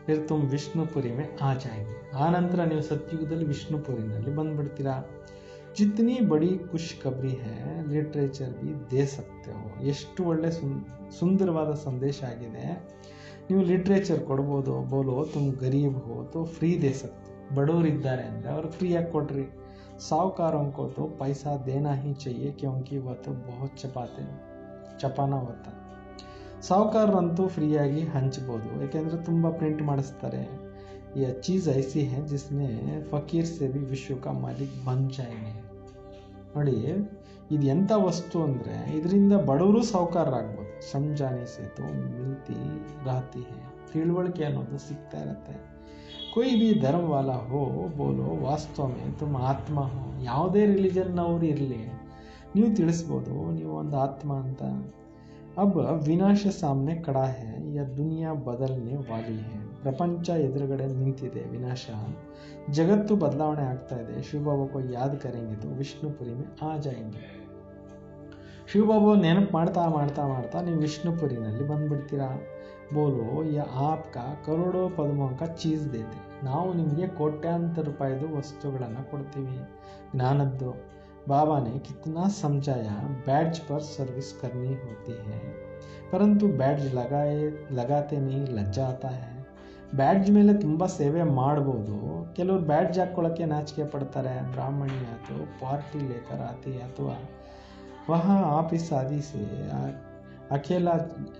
ಫಿರ್ ತುಮ್ ವಿಷ್ಣುಪುರಿ ಮೇ ಆ ಜಾಯಂಗೆ. ಆನಂತರ ನೀವು ಸತ್ಯುಗದಲ್ಲಿ ವಿಷ್ಣುಪುರಿನಲ್ಲಿ ಬಂದುಬಿಡ್ತೀರಾ. ಜಿತ್ನಿ ಬಡಿ ಖುಷ್ಖಬ್ರಿ ಹೇ ಲಿಟ್ರೇಚರ್ ಬಿ ದೇ ಸಕ್ತೆ ಹೋ. ಎಷ್ಟು ಒಳ್ಳೆ ಸುಂದರವಾದ ಸಂದೇಶ ಆಗಿದೆ. ನೀವು ಲಿಟ್ರೇಚರ್ ಕೊಡ್ಬೋದು. ಬೋಲೋ ತುಮ್ ಗರೀಬ್ ಹೋ ತೋ ಫ್ರೀ ದೇ ಸಕ್ತೆ. ಬಡವರಿದ್ದಾರೆ ಅಂದರೆ ಅವ್ರಿಗೆ ಫ್ರೀಯಾಗಿ ಕೊಡ್ರಿ. साहूकारों को तो पैसा देना ही चाहिए क्योंकि वह तो बहुत ಚಪಾನ होता. ಸಾಹುಕಾರರಂತೂ ಫ್ರೀಯಾಗಿ ಹಂಚ್ಬೋದು, ಯಾಕೆಂದರೆ ತುಂಬ ಪ್ರಿಂಟ್ ಮಾಡಿಸ್ತಾರೆ. ಈ ಚೀಸ್ ಐಸಿ ಹೇ ಜಿಸ್ನೆ ಫಕೀರ್ ಸೆ ಭಿ ವಿಶ್ವ ಕಾ ಮಾಲಿಕ್ ಬನ್ ಜಾಯೇಂಗೆ. ನೋಡಿ, ಇದು ಎಂಥ ವಸ್ತು ಅಂದರೆ ಇದರಿಂದ ಬಡವರು ಸಾಹುಕಾರರಾಗ್ಬೋದು. ಸಮಜಾನೆ ಸೆ ತೋ ಮಿಲ್ತಿ ರಾತಿ ಹೇ. ತಿಳುವಳಿಕೆ ಅನ್ನೋದು ಸಿಗ್ತಾ ಇರುತ್ತೆ. कोई भी धर्म वाला हो बोलो ವಾಸ್ತವ में तुम ಆತ್ಮ हो. ಯಾವುದೇ ರಿಲಿಜನ್ನವರು ಇರಲಿ, ನೀವು ತಿಳಿಸ್ಬೋದು ನೀವು ಒಂದು ಆತ್ಮ ಅಂತ. अब ವಿನಾಶ ಸಾಮ್ನೆ ಖಡಾ है, यह दुनिया बदलने वाली है. ಪ್ರಪಂಚ ಎದುರುಗಡೆ ನಿಂತಿದೆ ವಿನಾಶ, ಜಗತ್ತು ಬದಲಾವಣೆ ಆಗ್ತಾ ಇದೆ. ಶಿವಬಾಬಾ को याद करेंगे तो ವಿಷ್ಣುಪುರಿ में आ जाएंगे. ಶಿವಬಾಬಾ ನೆನಪು ಮಾಡ್ತಾ ಮಾಡ್ತಾ ಮಾಡ್ತಾ ನೀವು ವಿಷ್ಣುಪುರಿನಲ್ಲಿ ಬಂದ್ಬಿಡ್ತೀರಾ. ಬೋಲೋ ಯಾ ಆಪ್ಕಾ ಕರೋಡೋ ಪದ್ಮೋ ಕಾ ಚೀಸ್ ದೇತೆ. ನಾವು ನಿಮಗೆ ಕೋಟ್ಯಾಂತರ ರೂಪಾಯಿದು ವಸ್ತುಗಳನ್ನು ಕೊಡ್ತೀವಿ ಜ್ಞಾನದ್ದು. बाबा ने कितना समझाया, बैड्ज पर सर्विस करनी होती है, परंतु बैड्ज लगाते नहीं, लज्जा आता है. ಬ್ಯಾಡ್ಜ್ ಮೇಲೆ ತುಂಬ ಸೇವೆ ಮಾಡ್ಬೋದು, ಕೆಲವರು ಬ್ಯಾಡ್ಜ್ ಹಾಕ್ಕೊಳ್ಳೋಕ್ಕೆ ನಾಚಿಕೆ ಪಡ್ತಾರೆ. ಬ್ರಾಹ್ಮಣಿ ಆಯಿತು ಪಾರ್ಟಿ ಲೇಕರ್ ಆತಿ ಅಥವಾ वहाँ आप इस शादी से अकेला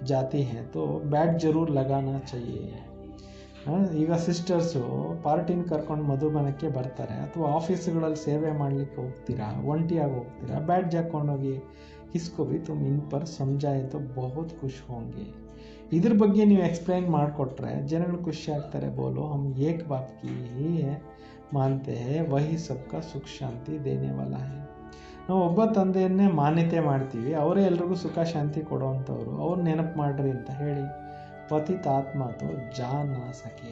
जाती हैं तो बैड जरूर लगाना चाहिए. ಈಗ ಸಿಸ್ಟರ್ಸು ಪಾರ್ಟಿನ ಕರ್ಕೊಂಡು ಮಧುಬನಕ್ಕೆ ಬರ್ತಾರೆ ಅಥವಾ ಆಫೀಸ್ಗಳಲ್ಲಿ ಸೇವೆ ಮಾಡಲಿಕ್ಕೆ ಹೋಗ್ತೀರಾ, ಒಂಟಿಯಾಗಿ ಹೋಗ್ತೀರಾ, ಬ್ಯಾಡ್ಜ್ ಹಾಕ್ಕೊಂಡೋಗಿ किसको भी तुम इन पर समझाए तो बहुत खुश होंगे. ಇದ್ರ ಬಗ್ಗೆ ನೀವು ಎಕ್ಸ್ಪ್ಲೈನ್ ಮಾಡಿಕೊಟ್ರೆ ಜನಗಳು ಖುಷಿ ಆಗ್ತಾರೆ. ಬೋಲೋ हम एक बाप की ही है मानते हैं, वही सबका सुख शांति देने वाला है. ನಾವು ಒಬ್ಬ ತಂದೆಯನ್ನೇ ಮಾನ್ಯತೆ ಮಾಡ್ತೀವಿ, ಅವರೇ ಎಲ್ರಿಗೂ ಸುಖ ಶಾಂತಿ ಕೊಡುವಂಥವ್ರು, ಅವ್ರು ನೆನಪು ಮಾಡ್ರಿ ಅಂತ ಹೇಳಿ. ಪತಿತಾತ್ಮ तो जा ना सके.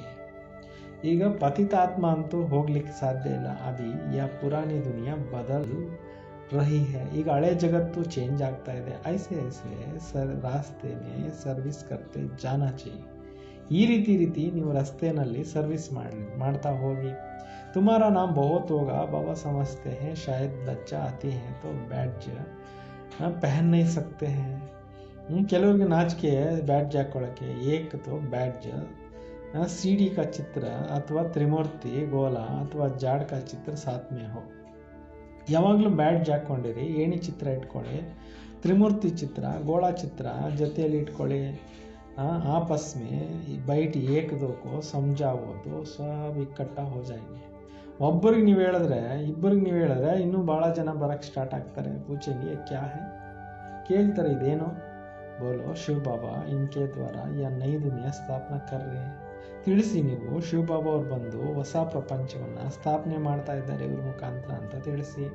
ಈಗ ಪತಿತಾತ್ಮ ಅಂತೂ ಹೋಗ್ಲಿಕ್ಕೆ ಸಾಧ್ಯ ಇಲ್ಲ. ಅಭಿ ಯಾ ಪುರಾಣಿ ದುನಿಯಾ ಬದಲ್ ರಹಿ है. ಈಗ ಹಳೆ ಜಗತ್ತು ಚೇಂಜ್ ಆಗ್ತಾ ಇದೆ. ಐಸೆ ಐಸೆ ರಾಸ್ತೆ ಮೇ ಸರ್ವಿಸ್ ಕರ್ತೆ ಜಾನಾ चाहिए. ಈ ರೀತಿ ನೀವು ರಸ್ತೆನಲ್ಲಿ ಸರ್ವಿಸ್ ಮಾಡ್ತಾ ಹೋಗಿ. तुम्हारा नाम बहुत होगा, बाबा समझते हैं शायद लज्जा आती है तो बैड्ज पहन नहीं सकते हैं. ಕೆಲವ್ರಿಗೆ ನಾಚಿಕೆ ಬ್ಯಾಡ್ಜ್ ಹಾಕೊಳ್ಳೋಕ್ಕೆ. ಏಕ್ ತೋ ಬ್ಯಾಡ್ಜ್ सीढ़ी का चित्र ಅಥವಾ ತ್ರಿಮೂರ್ತಿ ಗೋಲಾ ಅಥವಾ ಜಾಡ್ ಕಾ ಚಿತ್ರ ಸಾಥ್ ಮೇ ಹೋ. ಯಾವಾಗಲೂ ಬ್ಯಾಡ್ಜ್ ಹಾಕ್ಕೊಂಡಿರಿ, ಏಣಿ ಚಿತ್ರ ಇಟ್ಕೊಳ್ಳಿ, ತ್ರಿಮೂರ್ತಿ ಚಿತ್ರ ಗೋಳಾ ಚಿತ್ರ ಜೊತೆಯಲ್ಲಿ ಇಟ್ಕೊಳ್ಳಿ. आपस में बैठ एक दो को समझाओ तो सब इकट्ठा हो जाएंगे. ಒಬ್ಬರಿಗೆ ನೀವು ಹೇಳಿದ್ರೆ ಇಬ್ಬರಿಗೆ ನೀವು ಹೇಳಿದ್ರೆ ಇನ್ನೂ ಭಾಳ ಜನ ಬರೋಕ್ಕೆ ಸ್ಟಾರ್ಟ್ ಆಗ್ತಾರೆ. ಪೂछेंगे क्या है, ಕೇಳ್ತಾರೆ ಇದೇನು. ಬೋಲೋ ಶಿವ ಬಾಬಾ ಇನ್ಕೆ ದ್ವಾರ ಯಾ ನೈ ದುನಿಯಾ ಸ್ಥಾಪನಾ ಕರ್ ರೇ. ತಿಳಿಸಿ ನೀವು ಶಿವ ಬಾಬಾ ಅವ್ರು ಬಂದು ಹೊಸ ಪ್ರಪಂಚವನ್ನು ಸ್ಥಾಪನೆ ಮಾಡ್ತಾ ಇದ್ದಾರೆ ಇವ್ರ ಮುಖಾಂತರ ಅಂತ ತಿಳಿಸಿ.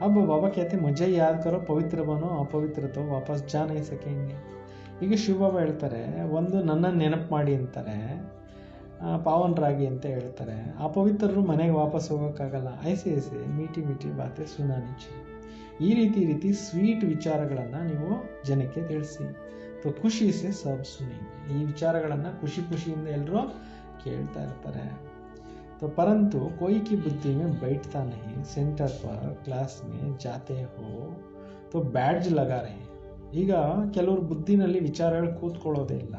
अब बाबा कहते मुझे याद करो, पवित्र बनो, अपवित्र तो वापस जा नहीं सकेंगे. ಈಗ ಶಿವಬಾಬಾ ಹೇಳ್ತಾರೆ, ಒಂದು ನನ್ನನ್ನು ನೆನಪು ಮಾಡಿ ಅಂತಾರೆ, ಪಾವನರಾಗಿ ಅಂತ ಹೇಳ್ತಾರೆ. ಅಪವಿತ್ರರು ಮನೆಗೆ ವಾಪಸ್ ಹೋಗೋಕ್ಕಾಗಲ್ಲ. ಐಸೆ ಮೀಟಿ ಮೀಟಿ ಬಾತೆ ಸುನಾನಿ चाहिए. ಈ ರೀತಿ ಸ್ವೀಟ್ ವಿಚಾರಗಳನ್ನು ನೀವು ಜನಕ್ಕೆ ತಿಳಿಸಿ. ತೋ ಖುಷಿ ಸೆ ಸಬ್ ಸುನೇಂಗೆ. ಈ ವಿಚಾರಗಳನ್ನು ಖುಷಿಯಿಂದ ಎಲ್ಲರೂ ಕೇಳ್ತಾ ಇರ್ತಾರೆ. तो परंतु कोई की बुद्धि में बैठता नहीं. सेंटर पर क्लास में जाते हो तो बैड्ज लगा रहे. ಈಗ ಕೆಲವರು ಬುದ್ಧಿನಲ್ಲಿ ವಿಚಾರಗಳು ಕೂತ್ಕೊಳ್ಳೋದೇ ಇಲ್ಲ.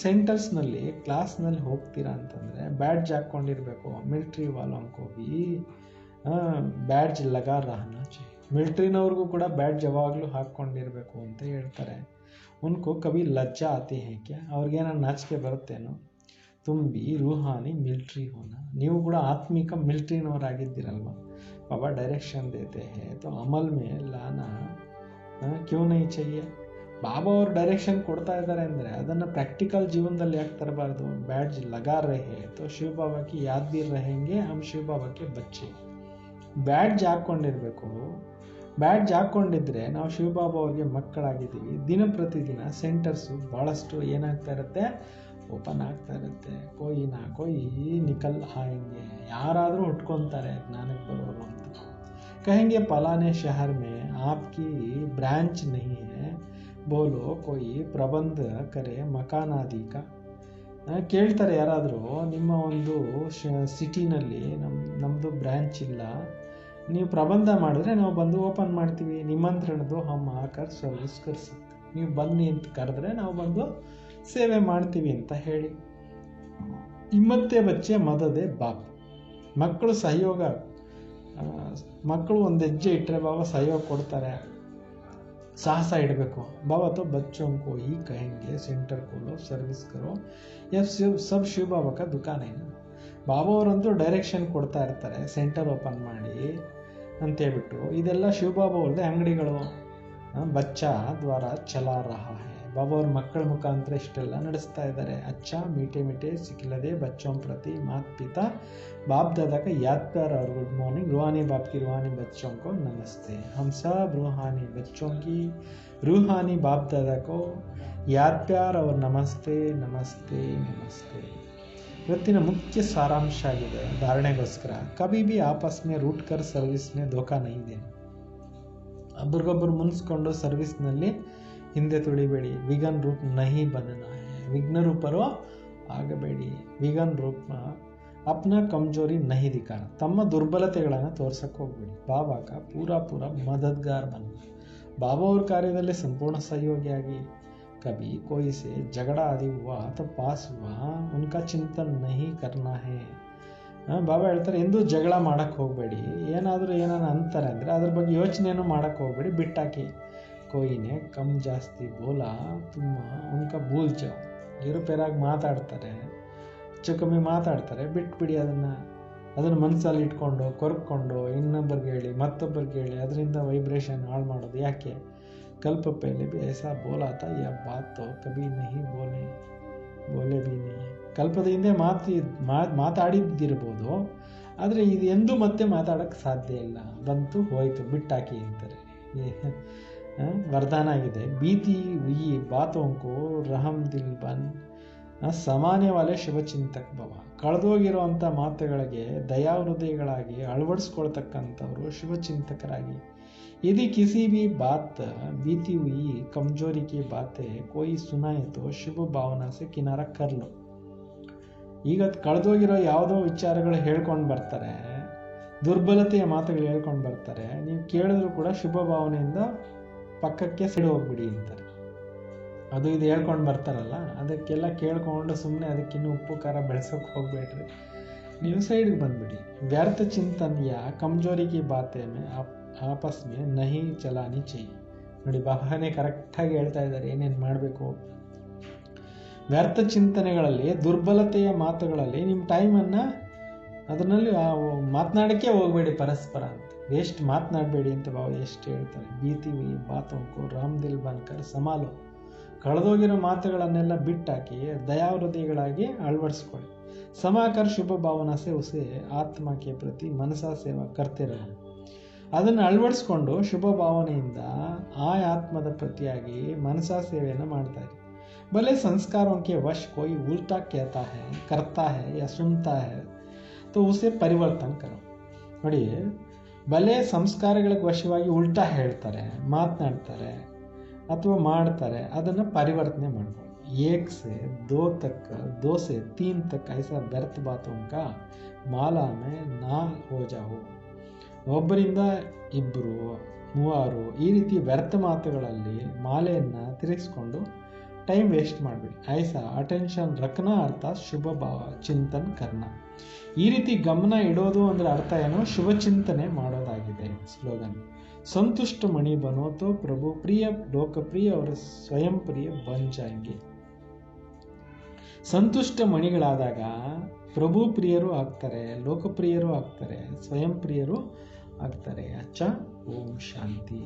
ಸೆಂಟರ್ಸ್ನಲ್ಲಿ ಕ್ಲಾಸ್ನಲ್ಲಿ ಹೋಗ್ತೀರಾ ಅಂತಂದರೆ ಬ್ಯಾಡ್ಜ್ ಹಾಕ್ಕೊಂಡಿರಬೇಕು. ಮಿಲ್ಟ್ರಿ ವಾಲಂಕೋ ಭಿ ಬ್ಯಾಡ್ಜ್ ಲಗಾ ರಹನಾ ಚಾಹಿಯೆ. ಮಿಲ್ಟ್ರಿನವ್ರಿಗೂ ಕೂಡ ಬ್ಯಾಡ್ಜ್ ಯಾವಾಗಲೂ ಹಾಕ್ಕೊಂಡಿರಬೇಕು ಅಂತ ಹೇಳ್ತಾರೆ. ಉನ್ಕೋ ಕಭಿ ಲಜ್ಜಾ ಆತಿ ಹೈ ಕ್ಯಾ, ಅವ್ರಿಗೇನೋ ನಾಚಿಕೆ ಬರುತ್ತೇನೋ. ತುಂಬಿ ರೂಹಾನಿ ಮಿಲ್ಟ್ರಿ ಹೋನ, ನೀವು ಕೂಡ ಆತ್ಮಿಕ ಮಿಲ್ಟ್ರಿನವರಾಗಿದ್ದೀರಲ್ವ. ಬಾಬಾ ಡೈರೆಕ್ಷನ್ ದೇತೆ ಹೇ ತೋ ಅಮಲ್ ಮೇ ಲಾನಾ ಕ್ಯೂ ನೈ चाहिए. ಬಾಬಾ ಅವರು ಡೈರೆಕ್ಷನ್ ಕೊಡ್ತಾ ಇದ್ದಾರೆ ಅಂದರೆ ಅದನ್ನು ಪ್ರಾಕ್ಟಿಕಲ್ ಜೀವನದಲ್ಲಿ ಯಾಕೆ ತರಬಾರ್ದು. ಬ್ಯಾಡ್ಜ್ ಲಗಾ ರಹೆ ತೋ ಶಿವ ಬಾಬಾ ಕಿ ಯಾದ್ ಬಿ रहेंगे, ಹಮ್ ಶಿವ ಬಾಬಾ ಕೆ ಬಚ್ಚೆ. ಬ್ಯಾಡ್ಜ್ ಹಾಕ್ಕೊಂಡಿರಬೇಕು. ಬ್ಯಾಡ್ಜ್ ಹಾಕ್ಕೊಂಡಿದ್ರೆ ನಾವು ಶಿವ ಬಾಬಾ ಅವ್ರಿಗೆ ಮಕ್ಕಳಾಗಿದ್ದೀವಿ. ದಿನ ಪ್ರತಿದಿನ ಸೆಂಟರ್ಸು ಭಾಳಷ್ಟು ಏನಾಗ್ತಾ ಇರುತ್ತೆ, ಓಪನ್ ಆಗ್ತಾ ಇರುತ್ತೆ. ಕೋಯಿ ನಿಕಲ್ ಆಯಂಗೆ, ಯಾರಾದರೂ ಹುಟ್ಕೊತಾರೆ ಜ್ಞಾನಕ್ಕೆ ಬರೋರು ಅಂತ. कहेंगे फलाने शहर में आपकी ब्रांच नहीं है, बोलो कोई प्रबंध करे मकान आदि का. ಕೇಳ್ತಾರೆ ಯಾರಾದರೂ, ನಿಮ್ಮ ಒಂದು ಸಿಟಿನಲ್ಲಿ ನಮ್ಮದು ಬ್ರ್ಯಾಂಚ್ ಇಲ್ಲ, ನೀವು ಪ್ರಬಂಧ ಮಾಡಿದ್ರೆ ನಾವು ಬಂದು ಓಪನ್ ಮಾಡ್ತೀವಿ. ನಿಮಂತ್ರಣದ್ದು ಹಮ್ ಆಕರ್ ಸರ್ವಿಸ್ ಕರ್ಸಿ, ನೀವು ಬನ್ನಿ ಅಂತ ಕರೆದ್ರೆ ನಾವು ಬಂದು ಸೇವೆ ಮಾಡ್ತೀವಿ ಅಂತ ಹೇಳಿ. ಹಿಮ್ಮತ್ತೆ ಬಚ್ಚೆ ಮದದೆ ಬಾಪ್. ಮಕ್ಕಳು ಸಹಯೋಗ, ಮಕ್ಕಳು ಒಂದು ಹೆಜ್ಜೆ ಇಟ್ಟರೆ ಬಾಬಾ ಸಹಯೋಗ ಕೊಡ್ತಾರೆ, ಸಾಹಸ ಇಡಬೇಕು. ಬಾಬಾ तो बच्चों को ही कहेंगे सेंटर खोलो, सर्विस करो, ये सब ಶಿವ ಬಾಬಾ का दुकान है ना. ಬಾಬಾ ಅವರಂತೂ ಡೈರೆಕ್ಷನ್ ಕೊಡ್ತಾ ಇರ್ತಾರೆ, ಸೆಂಟರ್ ಓಪನ್ ಮಾಡಿ ಅಂತೇಳ್ಬಿಟ್ಟು. ಇದೆಲ್ಲ ಶಿವ ಬಾಬಾ ಅವ್ರದ್ದೇ ಅಂಗಡಿಗಳು. ಬಚ್ಚಾ ದ್ವಾರ ಚಲಾ ರಹಾ ಹೈ. ಬಾಬಾ ಅವ್ರ ಮಕ್ಕಳ ಮುಖಾಂತರ ಇಷ್ಟೆಲ್ಲ ನಡೆಸ್ತಾ ಇದ್ದಾರೆ. ಅಚ್ಚಾ ಮೀಟೆ ಮೀಟೆ ಸಿಕ್ಕಿಲ್ಲದೆ ಬಚ್ಚೋಂ ಪ್ರತಿ ಮಾತ್ ಪಿತಾ बाप दादा का याद प्यार और गुड मॉर्निंग. रूहानी बाप की रूहानी बच्चों को नमस्ते. हम सब रूहानी बच्चों की रूहानी बाप दादा को याद प्यार और नमस्ते नमस्ते नमस्ते. ಇವತ್ತಿನ ಮುಖ್ಯ ಸಾರಾಂಶ ಆಗಿದೆ ಧಾರಣೆಗೋಸ್ಕರ. ಕಭಿ ಭಿ ಆಪಸ್ ಮೇ ರೂಟ್ ಕರ್ ಸರ್ವಿಸ್ ಮೇ ಧೋಖಾ ನಹೀ ದೇನಾ. ಒಬ್ರಿಗೊಬ್ರು ಮುನ್ಸ್ಕೊಂಡು ಸರ್ವಿಸ್ನಲ್ಲಿ ಹಿಂದೆ ತುಳಿಬೇಡಿ. ವಿಘನ್ ರೂಪ್ ನಹಿ ಬನನಾ ಹೈ. ವಿಘ್ನ ರೂಪರು ಆಗಬೇಡಿ. ವಿಘನ್ ರೂಪ ಅಪ್ನ ಕಮ್ಜೋರಿ ನಹಿ ದಿಖಾನ. ತಮ್ಮ ದುರ್ಬಲತೆಗಳನ್ನು ತೋರ್ಸಕ್ಕೆ ಹೋಗ್ಬೇಡಿ. ಬಾಬಾ ಕಾ ಪೂರಾ ಮದದ್ಗಾರ್ ಬನ್ನ. ಬಾಬಾ ಅವ್ರ ಕಾರ್ಯದಲ್ಲಿ ಸಂಪೂರ್ಣ ಸಹಯೋಗಿಯಾಗಿ. कभी कोई से झगड़ा आदि हुआ तो पास हुआ उनका चिंतन नहीं करना है. ಬಾಬಾ ಹೇಳ್ತಾರೆ, ಎಂದೂ ಜಗಳ ಮಾಡಕ್ಕೆ ಹೋಗಬೇಡಿ. ಏನಾದರೂ ಏನಾನ ಅಂತಾರೆ ಅಂದರೆ ಅದ್ರ ಬಗ್ಗೆ ಯೋಚನೆಯನ್ನು ಮಾಡಕ್ಕೆ ಹೋಗಬೇಡಿ, ಬಿಟ್ಟಾಕಿ. ಕೊಯ್ನೆ ಕಮ್ ಜಾಸ್ತಿ ಬೋಲಾ ತುಂಬ ಉನ್ಕ ಭೂಲ್ ಜಾವ್. ಏರುಪೇರಾಗಿ ಮಾತಾಡ್ತಾರೆ, ಹೆಚ್ಚು ಕಮ್ಮಿ ಮಾತಾಡ್ತಾರೆ, ಬಿಟ್ಬಿಡಿ. ಅದನ್ನು ಮನಸ್ಸಲ್ಲಿ ಇಟ್ಕೊಂಡು ಕೊರ್ಕೊಂಡು ಇನ್ನೊಬ್ಬರಿಗೆ ಹೇಳಿ ಮತ್ತೊಬ್ಬರಿಗೆ ಹೇಳಿ ಅದರಿಂದ ವೈಬ್ರೇಷನ್ ಹಾಳು ಮಾಡೋದು ಯಾಕೆ? कल्प पहले भी ऐसा बोला था, यह बात तो कभी नहीं बोले भी नहीं. ಕಲ್ಪದ ಹಿಂದೆ ಮಾತಾಡಿದ್ದಿರ್ಬೋದು, ಆದರೆ ಇದು ಎಂದೂ ಮತ್ತೆ ಮಾತಾಡೋಕ್ಕೆ ಸಾಧ್ಯ ಇಲ್ಲ. ಬಂತು ಹೋಯಿತು, ಬಿಟ್ಟಾಕಿ ಅಂತಾರೆ. ವರದಾನ ಆಗಿದೆ. ಬೀತಿ ಹುಯಿ ಬಾತೋಂಕೋ ರಹಮ್ ದಿಲ್ ಬನ್ ಸಾಮಾನ್ಯ ವಾಲೆ ಶುಭಚಿಂತಕ್ ಭವ. ಕಳೆದೋಗಿರುವಂಥ ಮಾತುಗಳಿಗೆ ದಯಾಹೃದಯಗಳಾಗಿ ಅಳವಡಿಸ್ಕೊಳ್ತಕ್ಕಂಥವ್ರು ಶುಭಚಿಂತಕರಾಗಿ. यदि किसी भी बात बीती हुई कमजोरी की बातें कोई सुनाए तो शुभ भावना से किनारा कर लो. ಈಗ ಕಳೆದೋಗಿರೋ ಯಾವುದೋ ವಿಚಾರಗಳು ಹೇಳ್ಕೊಂಡು ಬರ್ತಾರೆ, ದುರ್ಬಲತೆಯ ಮಾತುಗಳು ಹೇಳ್ಕೊಂಡು ಬರ್ತಾರೆ, ನೀವು ಕೇಳಿದ್ರು ಕೂಡ ಶುಭ ಭಾವನೆಯಿಂದ ಪಕ್ಕಕ್ಕೆ ಸೈಡ್ ಹೋಗ್ಬಿಡಿ ಅಂತಾರೆ. ಅದು ಇದು ಹೇಳ್ಕೊಂಡು ಬರ್ತಾರಲ್ಲ, ಅದಕ್ಕೆಲ್ಲ ಕೇಳ್ಕೊಂಡು ಸುಮ್ಮನೆ ಅದಕ್ಕಿನ್ನೂ ಉಪ್ಪು ಖಾರ ಬೆಳೆಸೋಕೆ ಹೋಗ್ಬೇಡ್ರಿ, ನೀವು ಸೈಡ್ಗೆ ಬಂದ್ಬಿಡಿ. ವ್ಯರ್ಥ ಚಿಂತನೆಯ ಕಮ್ಜೋರಿಗೆ ಬಾತೆ ಮೇ ಆಪಸ್ ಮೇ ನಹಿ ಚಲಾನಿ ಚೈ. ನೋಡಿ, ಬಾಬಾನೇ ಕರೆಕ್ಟಾಗಿ ಹೇಳ್ತಾ ಇದ್ದಾರೆ ಏನೇನು ಮಾಡಬೇಕು. ವ್ಯರ್ಥ ಚಿಂತನೆಗಳಲ್ಲಿ, ದುರ್ಬಲತೆಯ ಮಾತುಗಳಲ್ಲಿ ನಿಮ್ಮ ಟೈಮನ್ನು ಅದರಲ್ಲಿ ಮಾತನಾಡೋಕ್ಕೆ ಹೋಗಬೇಡಿ ಪರಸ್ಪರ ಅಂತ. ವೇಸ್ಟ್ ಮಾತನಾಡಬೇಡಿ ಅಂತ ಬಾಬಾ ಎಷ್ಟು ಹೇಳ್ತಾರೆ. ಬೀತಿ ಹುಯಿ ಬಾತೋಂಕು ರಾಮ್ ದಿಲ್ ಬನ್ಕರ್ ಸಮಾಲು. ಕಳೆದೋಗಿರೋ ಮಾತುಗಳನ್ನೆಲ್ಲ ಬಿಟ್ಟಾಕಿ ದಯಾಹೃದಯಗಳಾಗಿ ಅಳವಡಿಸ್ಕೊಳ್ಳಿ. ಸಮಾಕರ್ ಶುಭ ಭಾವನಾ ಸೆ ಉಸೆ ಆತ್ಮ ಕೆ ಪ್ರತಿ ಮನಸಾ ಸೇವಾ ಕರ್ತಿರೋ. ಅದನ್ನು ಅಳವಡಿಸ್ಕೊಂಡು ಶುಭ ಭಾವನೆಯಿಂದ ಆ ಆತ್ಮದ ಪ್ರತಿಯಾಗಿ ಮನಸಾ ಸೇವೆಯನ್ನು ಮಾಡ್ತಾ ಇರಿ. ಭಲೆ ಸಂಸ್ಕಾರೋಂಕೆ ವಶ್ ಕೋಯಿ ಉಲ್ಟಾ ಕೇಳ್ತಾ ಹೈ ಕರ್ತಾ ಹೈ ಯಾ ಸುನ್ತಾ ಹೈ ತೋ ಉಸೆ ಪರಿವರ್ತನ ಕರೋ. ನೋಡಿ, ಭಲೆ ಸಂಸ್ಕಾರಗಳಿಗೆ ವಶವಾಗಿ ಉಲ್ಟಾ ಹೇಳ್ತಾರೆ, ಮಾತನಾಡ್ತಾರೆ ಅಥವಾ ಮಾಡ್ತಾರೆ, ಅದನ್ನು ಪರಿವರ್ತನೆ ಮಾಡ್ಕೊಳ್ಳಿ. एक से दो तक, दो से तीन तक ऐसा व्यर्थ बातों का माला में ना हो जाओ. ಒಬ್ಬರಿಂದ ಇಬ್ಬರು ಮೂವರು ಈ ರೀತಿ ವ್ಯರ್ಥ ಮಾತುಗಳಲ್ಲಿ ಮಾಲೆಯನ್ನು ತಿರುಗಿಸ್ಕೊಂಡು ಟೈಮ್ ವೇಸ್ಟ್ ಮಾಡಬೇಡಿ. ಐಸಾ ಅಟೆನ್ಷನ್ ರಖನಾ ಅರ್ಥಾತ್ ಶುಭ ಭಾವ ಚಿಂತನ್ ಕರ್ನ. ಈ ರೀತಿ ಗಮನ ಇಡೋದು ಅಂದರೆ ಅರ್ಥ ಏನು? ಶುಭ ಚಿಂತನೆ ಮಾಡೋದಾಗಿದೆ. ಸ್ಲೋಗನ್ ಸಂತುಷ್ಟ ಮಣಿ ಬನೋ ತೋ ಪ್ರಭು ಪ್ರಿಯ ಲೋಕಪ್ರಿಯ ಅವರು ಸ್ವಯಂ ಪ್ರಿಯ ಬನ್ ಜಾಯಂಗೆ. ಸಂತುಷ್ಟ ಮಣಿಗಳಾದಾಗ ಪ್ರಭು ಪ್ರಿಯರು ಆಗ್ತಾರೆ, ಲೋಕಪ್ರಿಯರು ಆಗ್ತಾರೆ, ಸ್ವಯಂ ಪ್ರಿಯರು ಆಗ್ತಾರೆ. ಅಚ್ಚಾ, ಓಂ ಶಾಂತಿ.